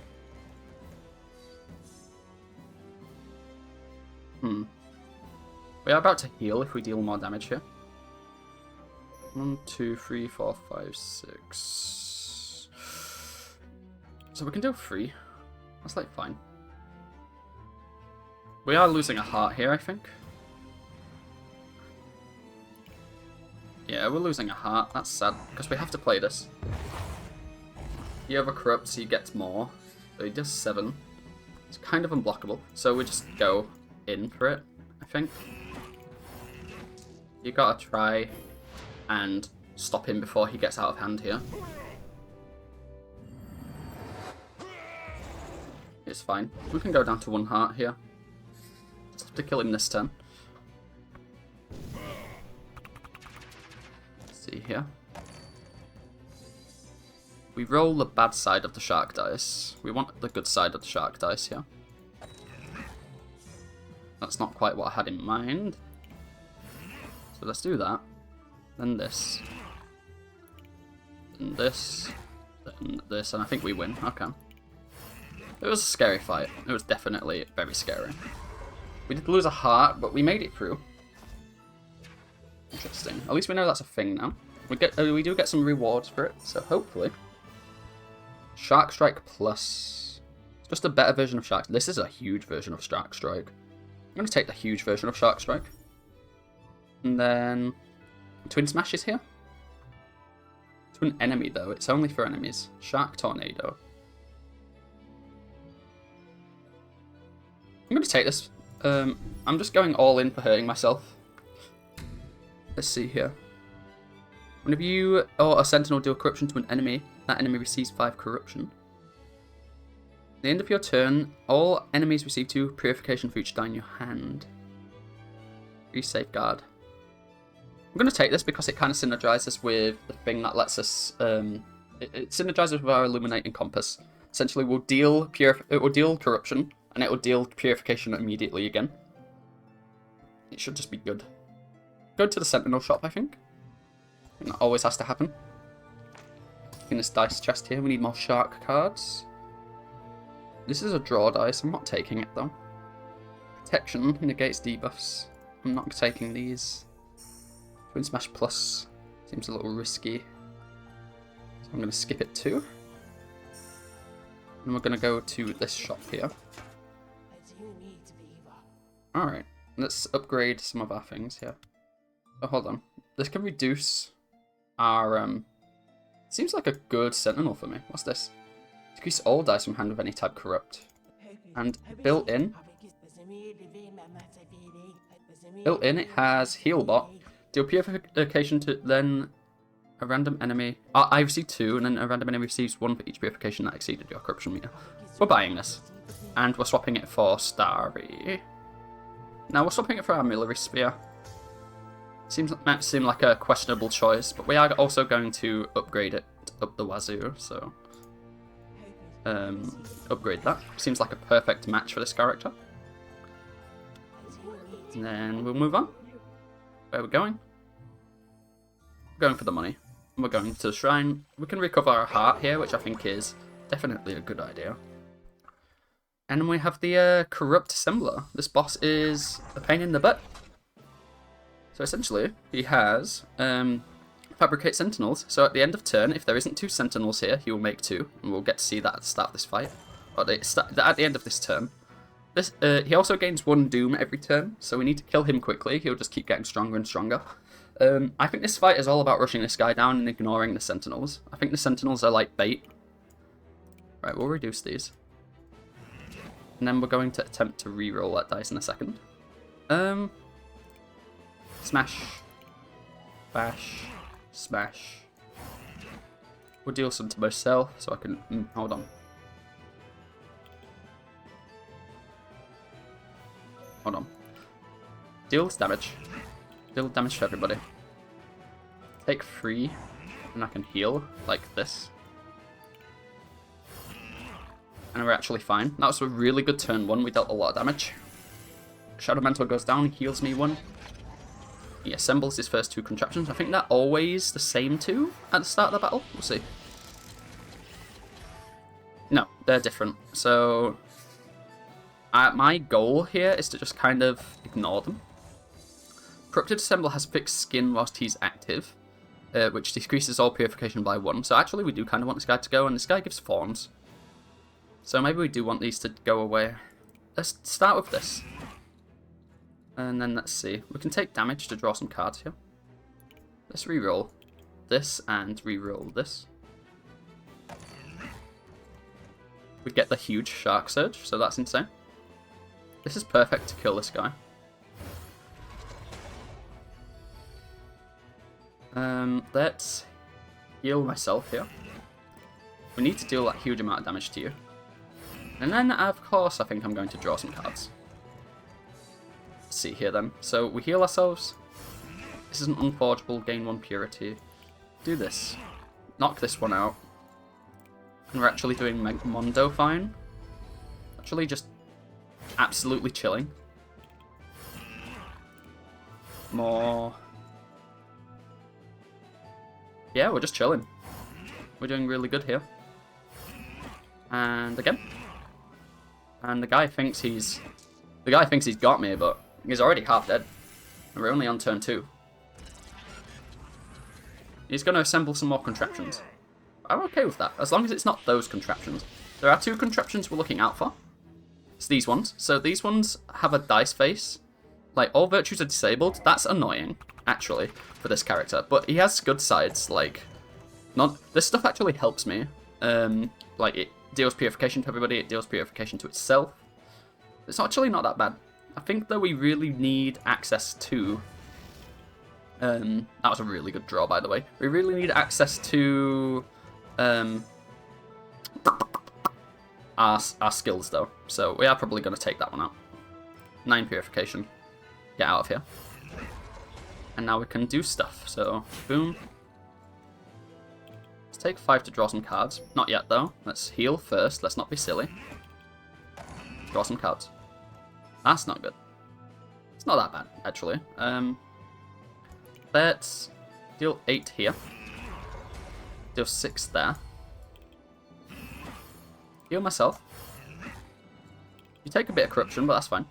We are about to heal if we deal more damage here. 1, 2, 3, 4, 5, 6. So we can do 3. That's like fine. We are losing a heart here, I think. Yeah, we're losing a heart. That's sad, because we have to play this. He overcorrupts, he gets more. So he does 7. It's kind of unblockable. So we just go in for it, I think. You gotta try and stop him before he gets out of hand here. It's fine. We can go down to 1 heart here. Just have to kill him this turn. Let's see here. We roll the bad side of the shark dice. We want the good side of the shark dice here. That's not quite what I had in mind. So let's do that. Then this. Then this. Then this. And I think we win. Okay. It was a scary fight. It was definitely very scary. We did lose a heart, but we made it through. Interesting. At least we know that's a thing now. We do get some rewards for it, so hopefully Shark Strike Plus. It's just a better version of Shark. This is a huge version of Shark Strike. I'm going to take the huge version of Shark Strike. And then Twin Smash is here. To an enemy though, it's only for enemies. Shark Tornado. I'm going to take this. I'm just going all in for hurting myself. Let's see here. Whenever you or a sentinel deal corruption to an enemy, that enemy receives 5 corruption. At the end of your turn, all enemies receive 2 purification for each die in your hand. 3 safeguard. I'm going to take this because it kind of synergizes with the thing that lets us... it synergizes with our Illuminating Compass. Essentially, it will deal corruption, and it will deal purification immediately again. It should just be good. Go to the Sentinel shop, I think. And that always has to happen. In this dice chest here, we need more shark cards. This is a draw dice, I'm not taking it though. Protection negates debuffs. I'm not taking these. Twin Smash Plus seems a little risky. So I'm going to skip it too. And we're going to go to this shop here. Alright, let's upgrade some of our things here. Oh, hold on. This can reduce our... Seems like a good sentinel for me. What's this? Decrease all dice from hand with any type corrupt. And built in it has Heal Bot. Deal purification to then a random enemy. I receive 2, and then a random enemy receives 1 for each purification that exceeded your corruption meter. We're buying this. And we're swapping it for Starry. Now we're swapping it for our Armillary Spear. Might seem like a questionable choice, but we are also going to upgrade it up the wazoo, so... upgrade that. Seems like a perfect match for this character. And then we'll move on. Where are we going? We're going for the money. We're going to the shrine. We can recover our heart here, which I think is definitely a good idea. And then we have the Corrupt Assembler. This boss is a pain in the butt. So essentially, he has Fabricate Sentinels. So at the end of turn, if there isn't 2 Sentinels here, he will make 2. And we'll get to see that at the start of this fight. Or at the end of this turn. He also gains 1 Doom every turn, so we need to kill him quickly. He'll just keep getting stronger and stronger. I think this fight is all about rushing this guy down and ignoring the Sentinels. I think the Sentinels are like bait. Right, we'll reduce these. And then we're going to attempt to re-roll that dice in a second. Smash. Bash. Smash. We'll deal some to myself, so I can... hold on. Hold on. Deals damage. Deal damage to everybody. Take 3, and I can heal, like this. And we're actually fine. That was a really good turn 1, we dealt a lot of damage. Shadow Mentor goes down, heals me 1. He assembles his first 2 contraptions. I think they're always the same 2 at the start of the battle. We'll see. No, they're different. So... my goal here is to just kind of ignore them. Corrupted Assembler has fixed skin whilst he's active, which decreases all purification by 1. So actually we do kind of want this guy to go, and this guy gives thorns. So maybe we do want these to go away. Let's start with this. And then let's see. We can take damage to draw some cards here. Let's re-roll this and re-roll this. We get the huge Shark Surge, so that's insane. This is perfect to kill this guy. Let's heal myself here. We need to deal that huge amount of damage to you. And then, of course, I think I'm going to draw some cards. Let's see here then. So we heal ourselves. This is an unforgeable, gain 1 purity. Do this. Knock this one out. And we're actually doing Mondo fine. Actually just absolutely chilling. More. Yeah, we're just chilling. We're doing really good here. And again. And the guy thinks he's got me, but he's already half dead. And we're only on turn 2. He's going to assemble some more contraptions. I'm okay with that, as long as it's not those contraptions. There are two contraptions we're looking out for. It's these ones. So these ones have a dice face. Like, all virtues are disabled. That's annoying, actually, for this character. But he has good sides, like... This stuff actually helps me. Like, it deals purification to everybody, it deals purification to itself. It's actually not that bad. I think, though, we really need access to... that was a really good draw, by the way. We really need access to... our skills, though. So we are probably going to take that one out. 9 purification. Get out of here. And now we can do stuff. So, boom. Let's take 5 to draw some cards. Not yet, though. Let's heal first. Let's not be silly. Draw some cards. That's not good. It's not that bad, actually. Let's deal 8 here. Deal 6 there. Heal myself. You take a bit of corruption, but that's fine.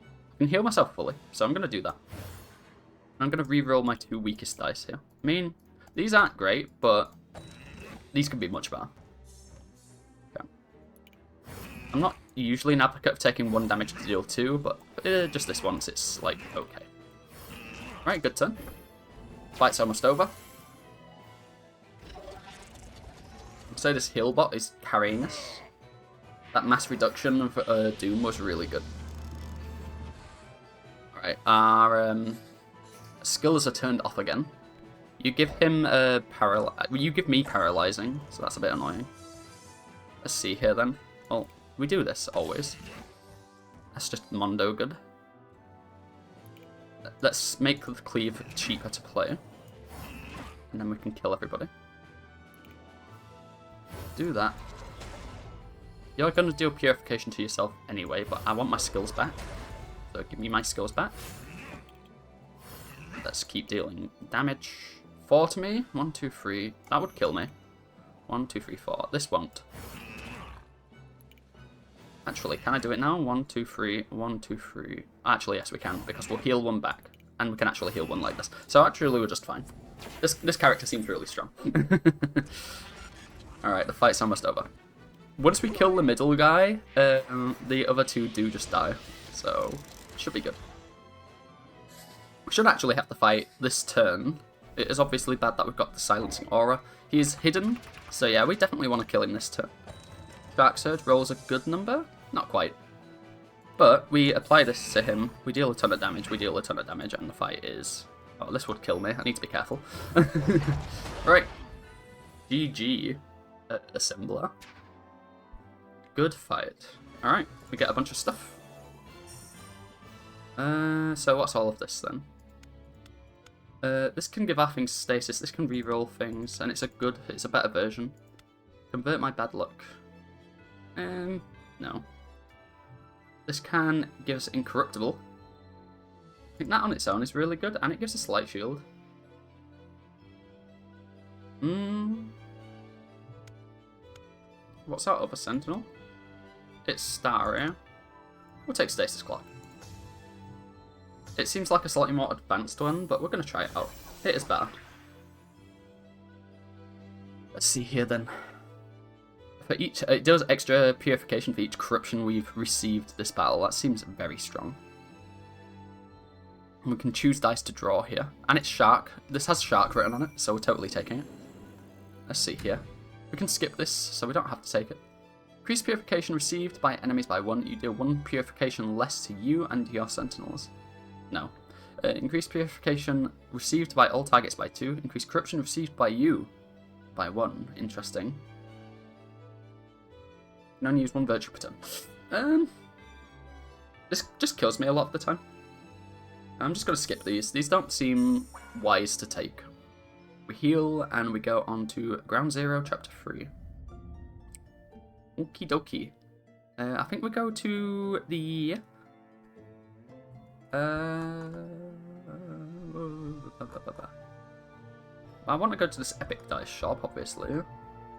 I can heal myself fully, so I'm going to do that. I'm going to re-roll my 2 weakest dice here. I mean, these aren't great, but these could be much better. Okay. I'm not usually an advocate of taking 1 damage to deal 2, but just this once, it's like, okay. Right, good turn. Fight's almost over. I'd say this heal bot is carrying us. That mass reduction of Doom was really good. Alright, our skills are turned off again. You give him you give me paralyzing, so that's a bit annoying. Let's see here then. Well, we do this always. That's just Mondo good. Let's make the cleave cheaper to play. And then we can kill everybody. Do that. You're going to deal purification to yourself anyway, but I want my skills back. So give me my skills back. Let's keep dealing damage. 4 to me. 1, 2, 3. That would kill me. 1, 2, 3, 4. This won't. Actually, can I do it now? 1, 2, 3. 1, 2, 3. Actually, yes, we can, because we'll heal 1 back. And we can actually heal 1 like this. So actually, we're just fine. This character seems really strong. Alright, the fight's almost over. Once we kill the middle guy, the other 2 do just die. So, should be good. We should actually have to fight this turn. It is obviously bad that we've got the silencing aura. He is hidden, so yeah, we definitely want to kill him this turn. Dark Surge rolls a good number? Not quite. But we apply this to him, we deal a ton of damage, and the fight is... Oh, this would kill me, I need to be careful. Right. GG. Assembler. Good fight. Alright, we get a bunch of stuff. So what's all of this then? This can give our things stasis, this can reroll things, and it's a better version. Convert my bad luck. No. This can give us incorruptible. I think that on its own is really good, and it gives us light shield. What's our other sentinel? It's Astrea. We'll take Stasis Clock. It seems like a slightly more advanced one, but we're going to try it out. It is better. Let's see here then. For each, it does extra purification for each corruption we've received this battle. That seems very strong. And we can choose dice to draw here. And it's Shark. This has Shark written on it, so we're totally taking it. Let's see here. We can skip this, so we don't have to take it. Increase purification received by enemies by 1. You deal 1 purification less to you and your sentinels. No. Increase purification received by all targets by 2. Increase corruption received by you by 1. Interesting. You can only use 1 virtue per turn. This just kills me a lot of the time. I'm just going to skip these. These don't seem wise to take. We heal and we go on to Ground Zero, Chapter 3. Okie dokie. I think we go to the... I want to go to this Epic Dice shop, obviously.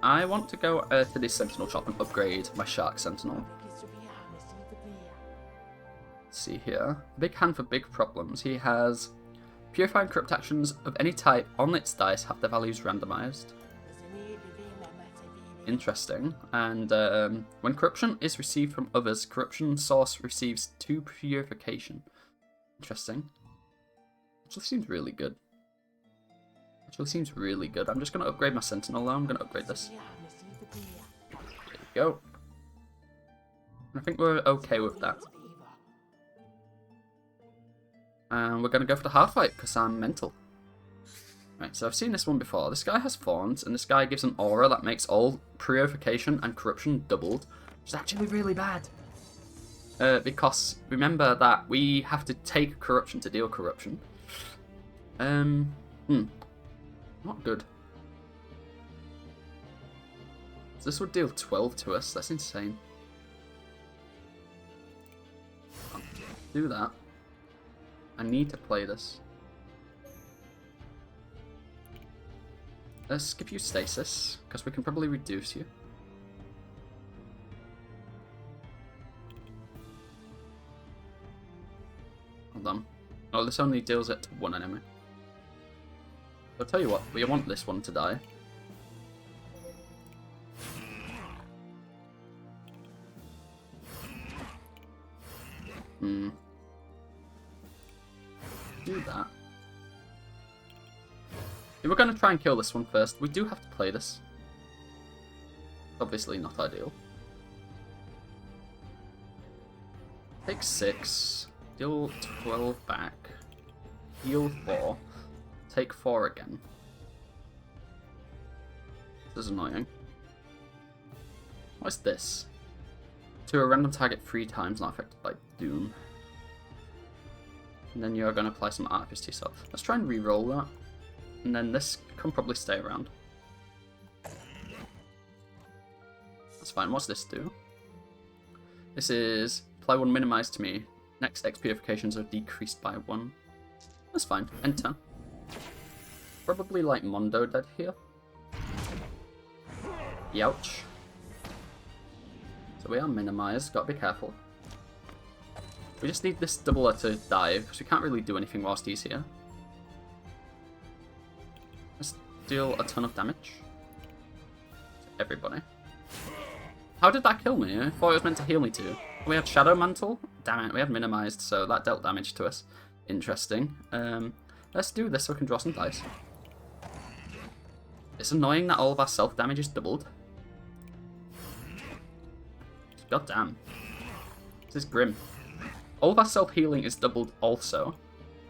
I want to go to this Sentinel shop and upgrade my Shark Sentinel. Let's see here. Big hand for big problems. He has... Purify and corrupt actions of any type on its dice have their values randomized. Interesting. And when corruption is received from others, corruption source receives 2 purification. Interesting. Actually seems really good. Actually seems really good. I'm just going to upgrade my sentinel though. I'm going to upgrade this. There you go. I think we're okay with that. And we're going to go for the hard fight because I'm mental. Right, so I've seen this one before. This guy has thorns, and this guy gives an aura that makes all purification and corruption doubled, which is actually really bad. Because remember that we have to take corruption to deal corruption. Not good. So this would deal 12 to us. That's insane. Can't do that. I need to play this. Let's skip you stasis, because we can probably reduce you. Hold on. Oh, this only deals it to 1 enemy. I'll tell you what, we want this one to die. Do that. If we're going to try and kill this one first, we do have to play this. Obviously not ideal. Take 6. Deal 12 back. Heal 4. Take 4 again. This is annoying. What is this? To a random target 3 times, not affected by Doom. And then you're going to apply some Artifice to yourself. Let's try and re-roll that. And then this can probably stay around. That's fine. What's this do? This is apply 1 minimized to me. Next X purifications are decreased by 1. That's fine. End turn. Probably like Mondo dead here. Youch. So we are minimized. Gotta be careful. We just need this doubler to die because we can't really do anything whilst he's here. Let's deal a ton of damage to everybody. How did that kill me? I thought it was meant to heal me too. We had Shadow Mantle? Damn it, we had minimized, so that dealt damage to us. Interesting. Let's do this so we can draw some dice. It's annoying that all of our self-damage is doubled. God damn. This is grim. All of our self-healing is doubled also.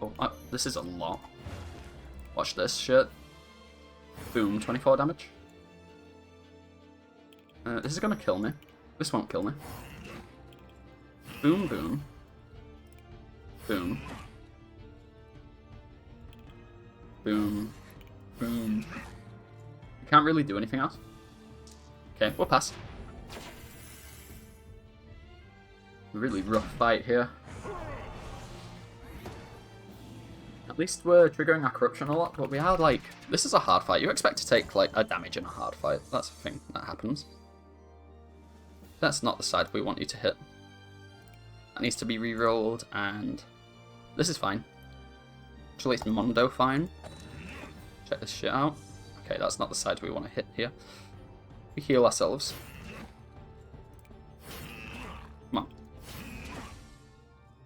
Oh, this is a lot. Watch this shit. Boom, 24 damage. This is gonna kill me. This won't kill me. Boom, boom. Boom. Boom. Boom. We can't really do anything else. Okay, we'll pass. Really rough fight here. At least we're triggering our corruption a lot, but we are like... This is a hard fight. You expect to take like a damage in a hard fight. That's the thing that happens. That's not the side we want you to hit. That needs to be re-rolled, and this is fine. Actually, it's Mondo fine. Check this shit out. Okay, that's not the side we want to hit here. We heal ourselves. Come on.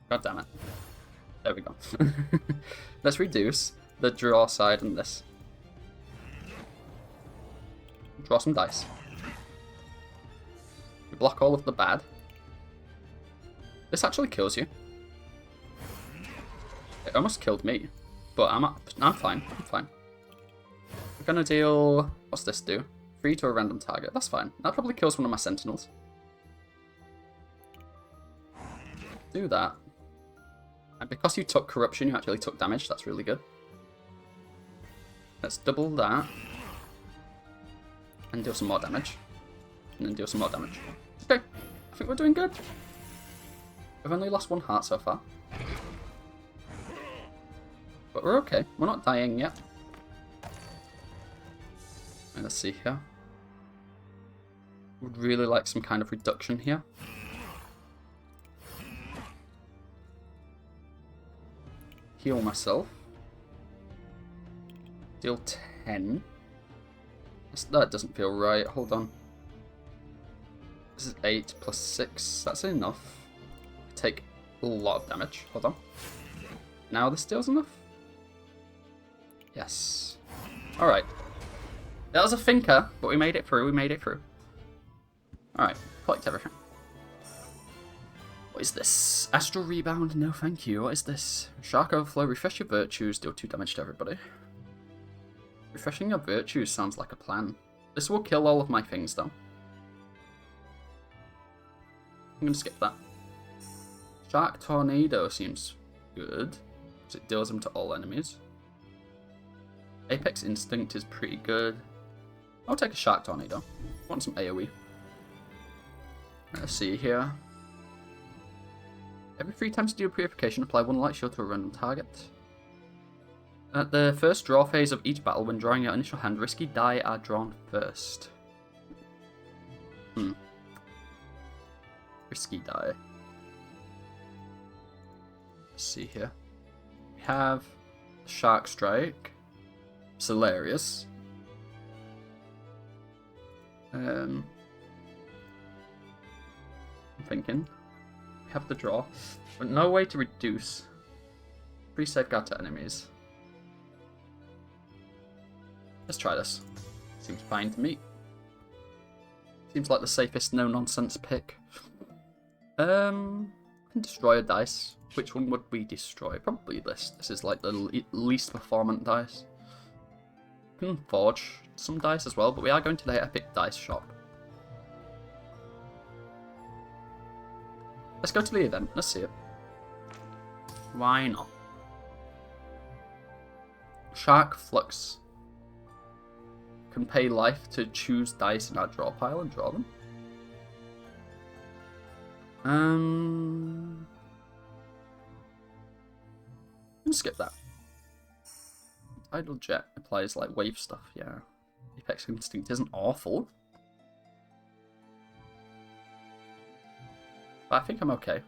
God damn it. There we go. Let's reduce the draw side and this. Draw some dice. We block all of the bad. This actually kills you. It almost killed me, but I'm fine. I'm fine. We're gonna deal... What's this do? 3 to a random target. That's fine. That probably kills one of my sentinels. Do that. And because you took corruption, you actually took damage. That's really good. Let's double that. And deal some more damage. And then deal some more damage. Okay. I think we're doing good. We've only lost 1 heart so far. But we're okay. We're not dying yet. And let's see here. Would really like some kind of reduction here. Heal myself. Deal 10. That doesn't feel right. Hold on. This is 8 plus 6. That's enough. Take a lot of damage. Hold on. Now this deals enough? Yes. Alright. That was a thinker, but we made it through. We made it through. Alright. Collect everything. What is this? Astral Rebound? No thank you. What is this? Shark Overflow. Refresh your virtues. Deal 2 damage to everybody. Refreshing your virtues sounds like a plan. This will kill all of my things, though. I'm going to skip that. Shark Tornado seems good, because it deals them to all enemies. Apex Instinct is pretty good. I'll take a Shark Tornado. Want some AoE. Let's see here. Every 3 times you do a Purification, apply 1 light shield to a random target. At the first draw phase of each battle, when drawing your initial hand, risky die are drawn first. Risky die. Let's see here. We have Shark Strike, Solarius. I'm thinking. We have the draw, but no way to reduce. Free safeguard to enemies. Let's try this. Seems fine to me. Seems like the safest no-nonsense pick. Can destroy a dice. Which one would we destroy? Probably this. This is like the least performant dice. We can forge some dice as well, but we are going to the epic dice shop. Let's go to the event. Let's see it. Why not? Shark Flux. Can pay life to choose dice in our draw pile and draw them. Skip that. Tidal Jet applies like wave stuff, yeah. Apex Instinct isn't awful. But I think I'm okay.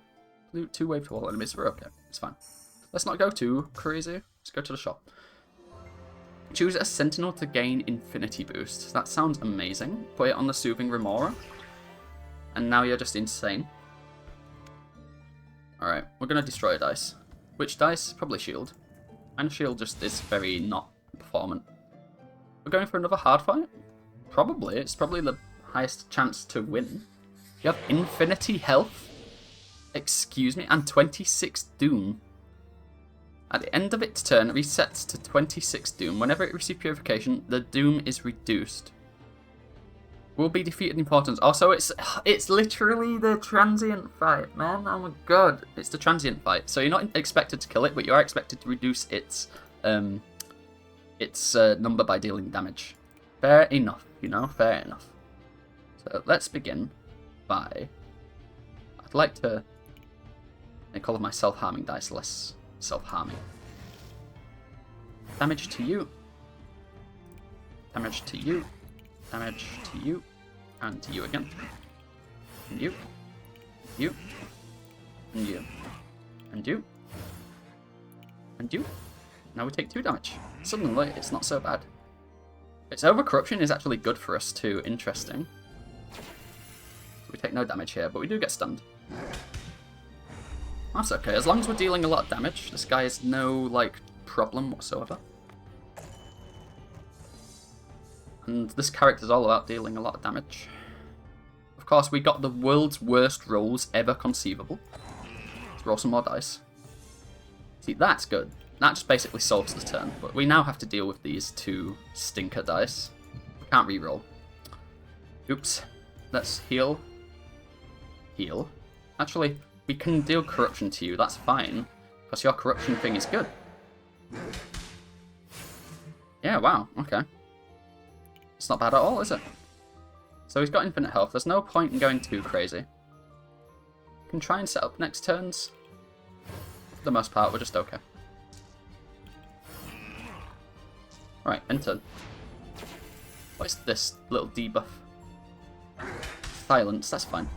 2 wave to all enemies, we're okay. It's fine. Let's not go too crazy. Let's go to the shop. Choose a Sentinel to gain Infinity Boost. That sounds amazing. Put it on the Soothing Remora. And now you're just insane. Alright, we're going to destroy a dice. Which dice? Probably Shield. And Shield just is very not performant. We're going for another hard fight? Probably. It's probably the highest chance to win. You have Infinity Health. Excuse me. And 26 Doom. At the end of its turn, it resets to 26 Doom. Whenever it receives Purification, the Doom is reduced. Will be defeated in importance. Also, it's literally the transient fight, man. Oh my god. It's the transient fight. So you're not expected to kill it, but you are expected to reduce its number by dealing damage. Fair enough, you know? Fair enough. So let's begin by... I'd like to make all of my self-harming dice less self-harming. Damage to you. Damage to you. Damage to you. And to you again. And you. You. And you. And you. And you. Now we take 2 damage. Suddenly, it's not so bad. Its overcorruption is actually good for us too. Interesting. We take no damage here, but we do get stunned. That's okay. As long as we're dealing a lot of damage, this guy is no, like, problem whatsoever. And this character's all about dealing a lot of damage. Of course, we got the world's worst rolls ever conceivable. Let's roll some more dice. See, that's good. That just basically solves the turn. But we now have to deal with these 2 stinker dice. We can't reroll. Oops. Let's heal. Heal. Actually, we can deal corruption to you. That's fine. Because your corruption thing is good. Yeah, wow. Okay. It's not bad at all, is it? So he's got infinite health. There's no point in going too crazy. We can try and set up next turns. For the most part, we're just okay. Right, end turn. What is this little debuff? Silence, that's fine.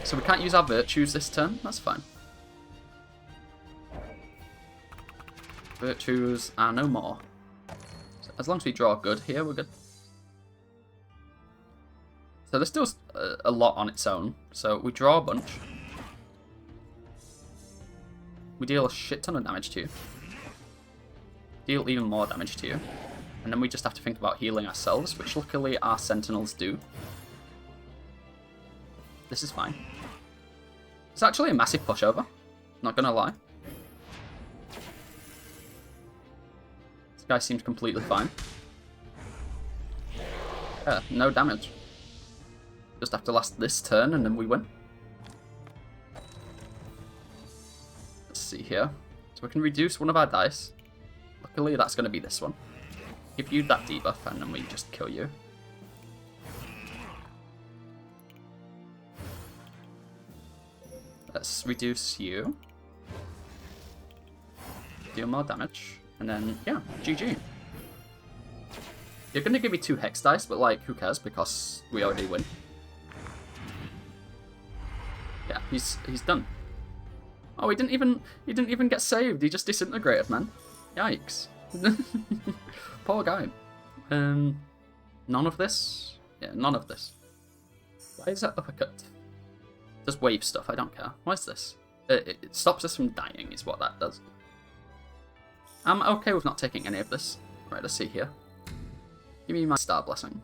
So we can't use our virtues this turn, that's fine. Virtues are no more. So as long as we draw good here, we're good. So there's still a lot on its own. So we draw a bunch. We deal a shit ton of damage to you. Deal even more damage to you. And then we just have to think about healing ourselves, which luckily our sentinels do. This is fine. It's actually a massive pushover. Not gonna lie. This guy seems completely fine. Yeah, no damage. Just have to last this turn and then we win. Let's see here. So we can reduce one of our dice. Luckily that's going to be this one. Give you that debuff and then we just kill you. Let's reduce you. Deal more damage. And then, yeah, GG. You're going to give me 2 hex dice, but like, who cares, because we already win. Yeah, he's done. Oh, he didn't even get saved. He just disintegrated, man. Yikes. Poor guy. None of this? Yeah, none of this. Why is that uppercut? Does wave stuff, I don't care. Why is this? It stops us from dying, is what that does. I'm okay with not taking any of this. Right, let's see here. Give me my star blessing.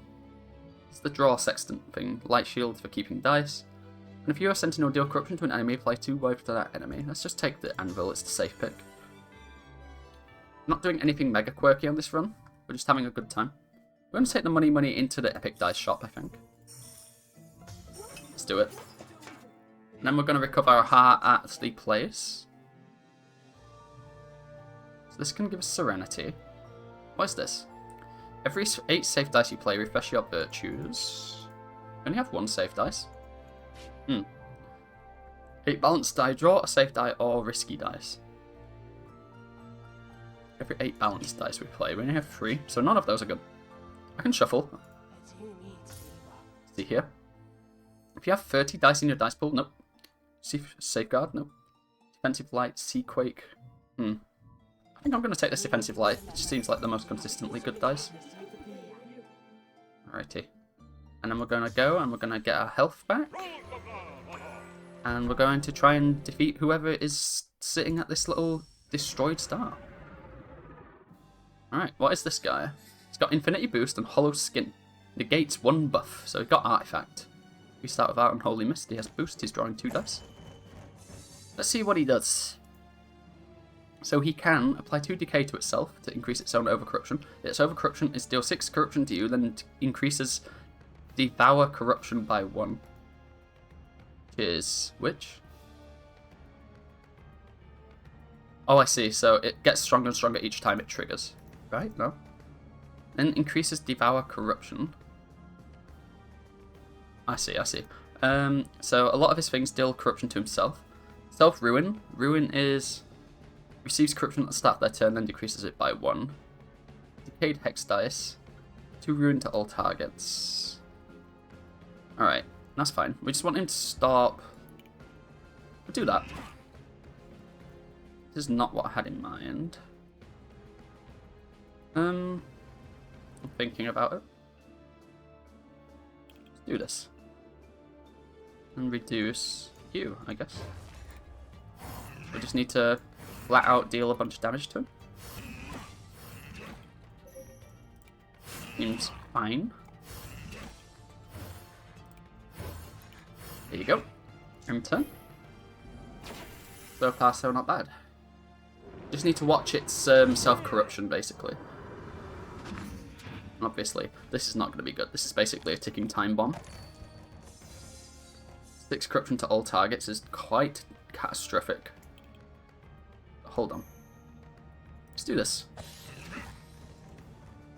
It's the draw sextant thing. Light shield for keeping dice. And if you are sentinel, deal corruption to an enemy, apply 2 wipe to that enemy. Let's just take the anvil, it's the safe pick. Not doing anything mega quirky on this run. We're just having a good time. We're going to take the money into the epic dice shop, I think. Let's do it. And then we're going to recover our heart at the place. So this can give us serenity. What is this? Every 8 safe dice you play, refresh your virtues. You only have 1 safe dice. 8 balanced die, draw a safe die or risky dice. Every 8 balanced dice we play, we only have 3, so none of those are good. I can shuffle. See here. If you have 30 dice in your dice pool, nope. Safeguard, nope. Defensive light, Seaquake. I think I'm going to take this defensive light. It just seems like the most consistently good dice. Alrighty. And then we're going to go and we're going to get our health back. And we're going to try and defeat whoever is sitting at this little destroyed star. Alright, what is this guy? He's got Infinity Boost and Hollow Skin. Negates 1 buff, so he's got Artifact. We start with our Unholy Mist. He has Boost, he's drawing 2 dice. Let's see what he does. So he can apply 2 decay to itself to increase its own overcorruption. Its overcorruption is deal 6 corruption to you, then it increases devour corruption by 1. Which? Oh, I see. So it gets stronger and stronger each time it triggers. Right? No? Then increases devour corruption. I see. So a lot of his things deal corruption to himself. Self-ruin. Ruin is... receives corruption at the start of their turn, then decreases it by 1. Decayed hex dice. 2 ruin to all targets. Alright, that's fine. We just want him to stop. We'll do that. This is not what I had in mind. I'm thinking about it. Let's do this. And reduce you, I guess. We just need to flat out deal a bunch of damage to him. Seems fine. There you go. End turn. So far, so not bad. Just need to watch its self-corruption, basically. Obviously, this is not going to be good. This is basically a ticking time bomb. 6 corruption to all targets is quite catastrophic. Hold on. Let's do this.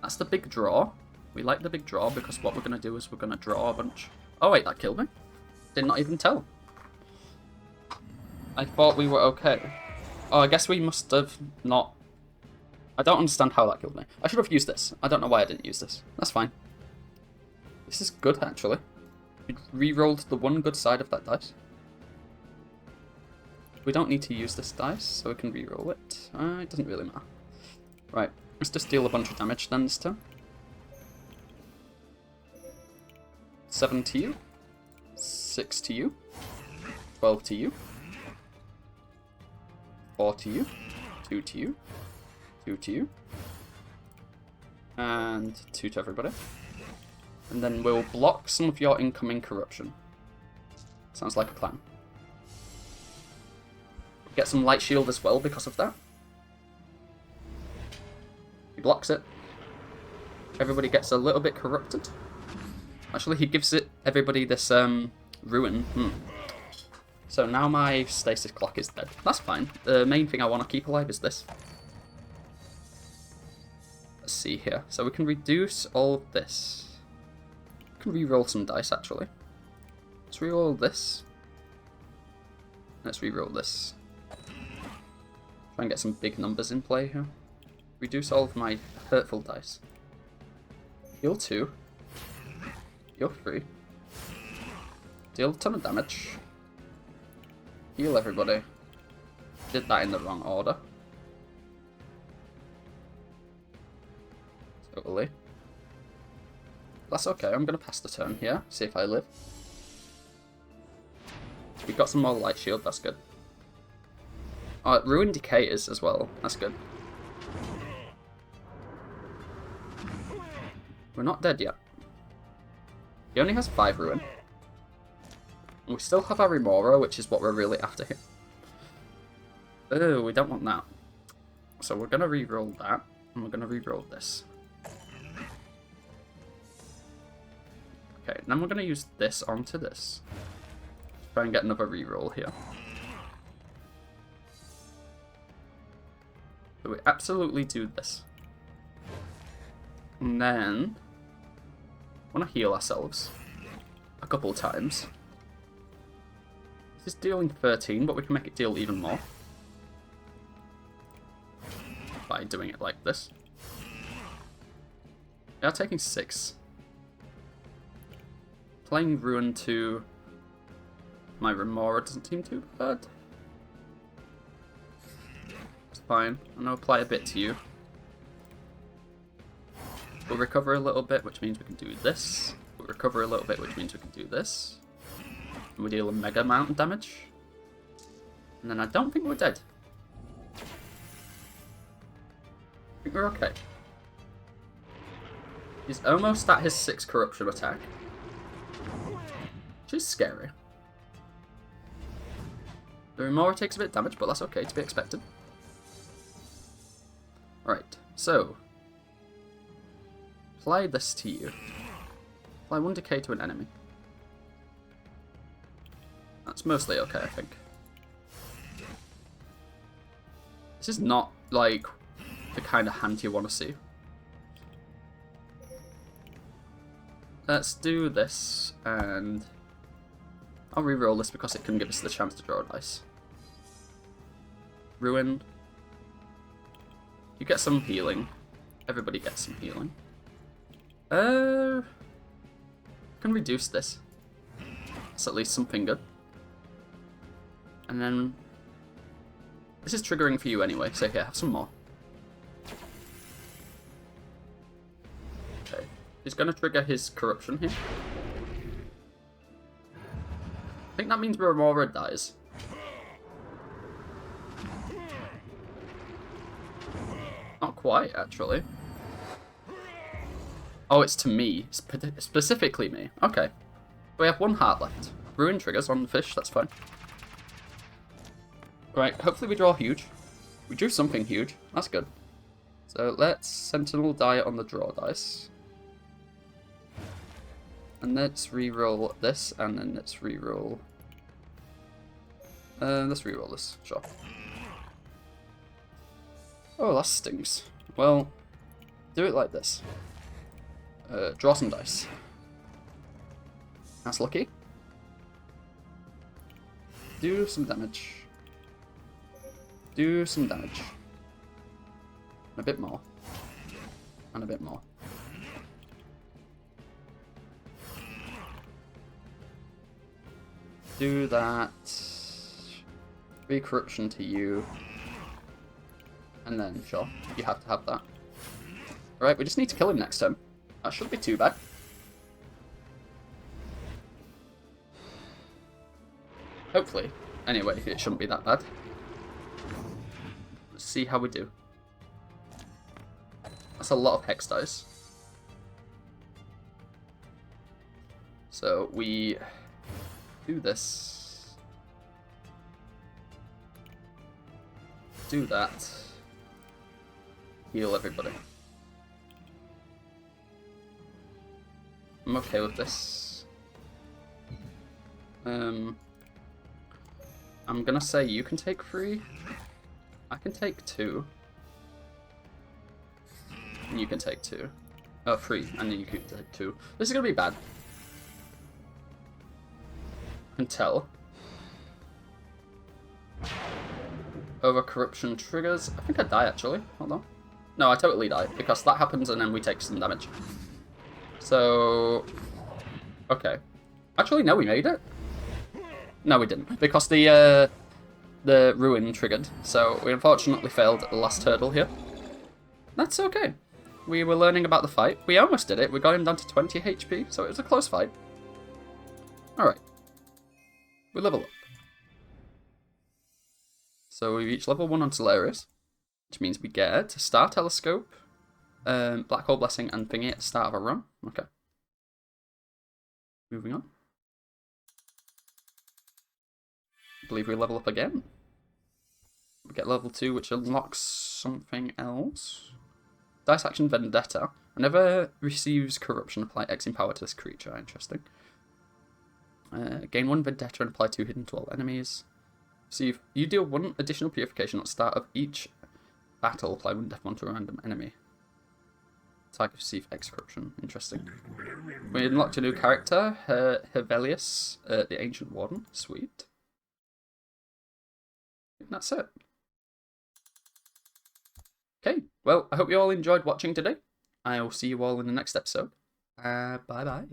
That's the big draw. We like the big draw because what we're going to do is we're going to draw a bunch. Oh wait, that killed me. Did not even tell. I thought we were okay. Oh, I guess we must have not... I don't understand how that killed me. I should have used this. I don't know why I didn't use this. That's fine. This is good, actually. We re-rolled the one good side of that dice. We don't need to use this dice, so we can re-roll it. It doesn't really matter. Right, let's just deal a bunch of damage then this turn. 7 to you. 6 to you. 12 to you. 4 to you. 2 to you. 2 to you. And 2 to everybody. And then we'll block some of your incoming corruption. Sounds like a plan. Get some light shield as well because of that. He blocks it. Everybody gets a little bit corrupted. Actually, he gives it everybody this ruin. So now my stasis clock is dead. That's fine. The main thing I want to keep alive is this. Let's see here. So we can reduce all of this. We can re-roll some dice, actually. Let's re-roll this. Let's re-roll this. Try and get some big numbers in play here. Reduce all of my hurtful dice. Heal 2. Heal 3. Deal a ton of damage. Heal everybody. Did that in the wrong order. Totally. That's okay, I'm going to pass the turn here, see if I live. We've got some more light shield, that's good. Oh, it ruined decayers as well, that's good. We're not dead yet. He only has 5 ruin. And we still have our Remora, which is what we're really after here. Oh, we don't want that. So we're going to re-roll that, and we're going to re-roll this. Okay, then we're going to use this onto this. Try and get another re-roll here. So we absolutely do this. And then I want to heal ourselves a couple times. This is dealing 13, but we can make it deal even more by doing it like this. We are taking 6. Playing Ruin to my Remora doesn't seem too bad. It's fine. I'm going to apply a bit to you. We'll recover a little bit, which means we can do this. We'll recover a little bit, which means we can do this. And we deal a mega amount of damage. And then I don't think we're dead. I think we're okay. He's almost at his 6 corruption attack. Which is scary. The Remora takes a bit of damage, but that's okay, to be expected. Alright, so apply this to you. Apply 1 decay to an enemy. That's mostly okay, I think. This is not, like, the kind of hand you want to see. Let's do this, and I'll re-roll this because it can give us the chance to draw a dice. Ruin. You get some healing. Everybody gets some healing. Can reduce this. That's at least something good. And then this is triggering for you anyway, so here, have some more. Okay. He's gonna trigger his corruption here. I think that means Remora dies. Not quite, actually. Oh, it's to me. Specifically me. Okay. We have 1 heart left. Ruin triggers on the fish, that's fine. Right, hopefully we draw huge. We drew something huge. That's good. So let's Sentinel die on the draw dice. And let's re-roll this, and then let's re-roll... let's re-roll this, sure. Oh, that stings. Well, do it like this. Draw some dice. That's lucky. Do some damage. Do some damage. And a bit more. And a bit more. Do that. Re-corruption to you. And then, sure, you have to have that. Alright, we just need to kill him next turn. That shouldn't be too bad. Hopefully. Anyway, it shouldn't be that bad. Let's see how we do. That's a lot of hex dice. So we do this. Do that. Heal everybody. I'm okay with this. I'm gonna say you can take 3. I can take 2. And you can take 2. Oh, 3, and then you can take 2. This is gonna be bad. I can tell. Over corruption triggers. I think I die actually. Hold on. No, I totally die because that happens and then we take some damage. So, okay. Actually, no, we made it. No, we didn't because the ruin triggered. So we unfortunately failed at the last hurdle here. That's okay. We were learning about the fight. We almost did it. We got him down to 20 HP, so it was a close fight. Alright. We level up. So we reach level 1 on Solaris, which means we get a Star Telescope, Black Hole Blessing, and Thingy at the start of a run. Okay. Moving on. I believe we level up again. We get level 2, which unlocks something else. Dice Action Vendetta. Whenever receives corruption, apply X in power to this creature. Interesting. Gain 1 Vendetta and apply 2 hidden to all enemies. So you deal 1 additional purification at the start of each battle. Apply 1 death to a random enemy. Target receive X corruption. Interesting. We unlocked a new character, Hevelius, the Ancient Warden. Sweet. And that's it. Okay, well, I hope you all enjoyed watching today. I will see you all in the next episode. Bye-bye.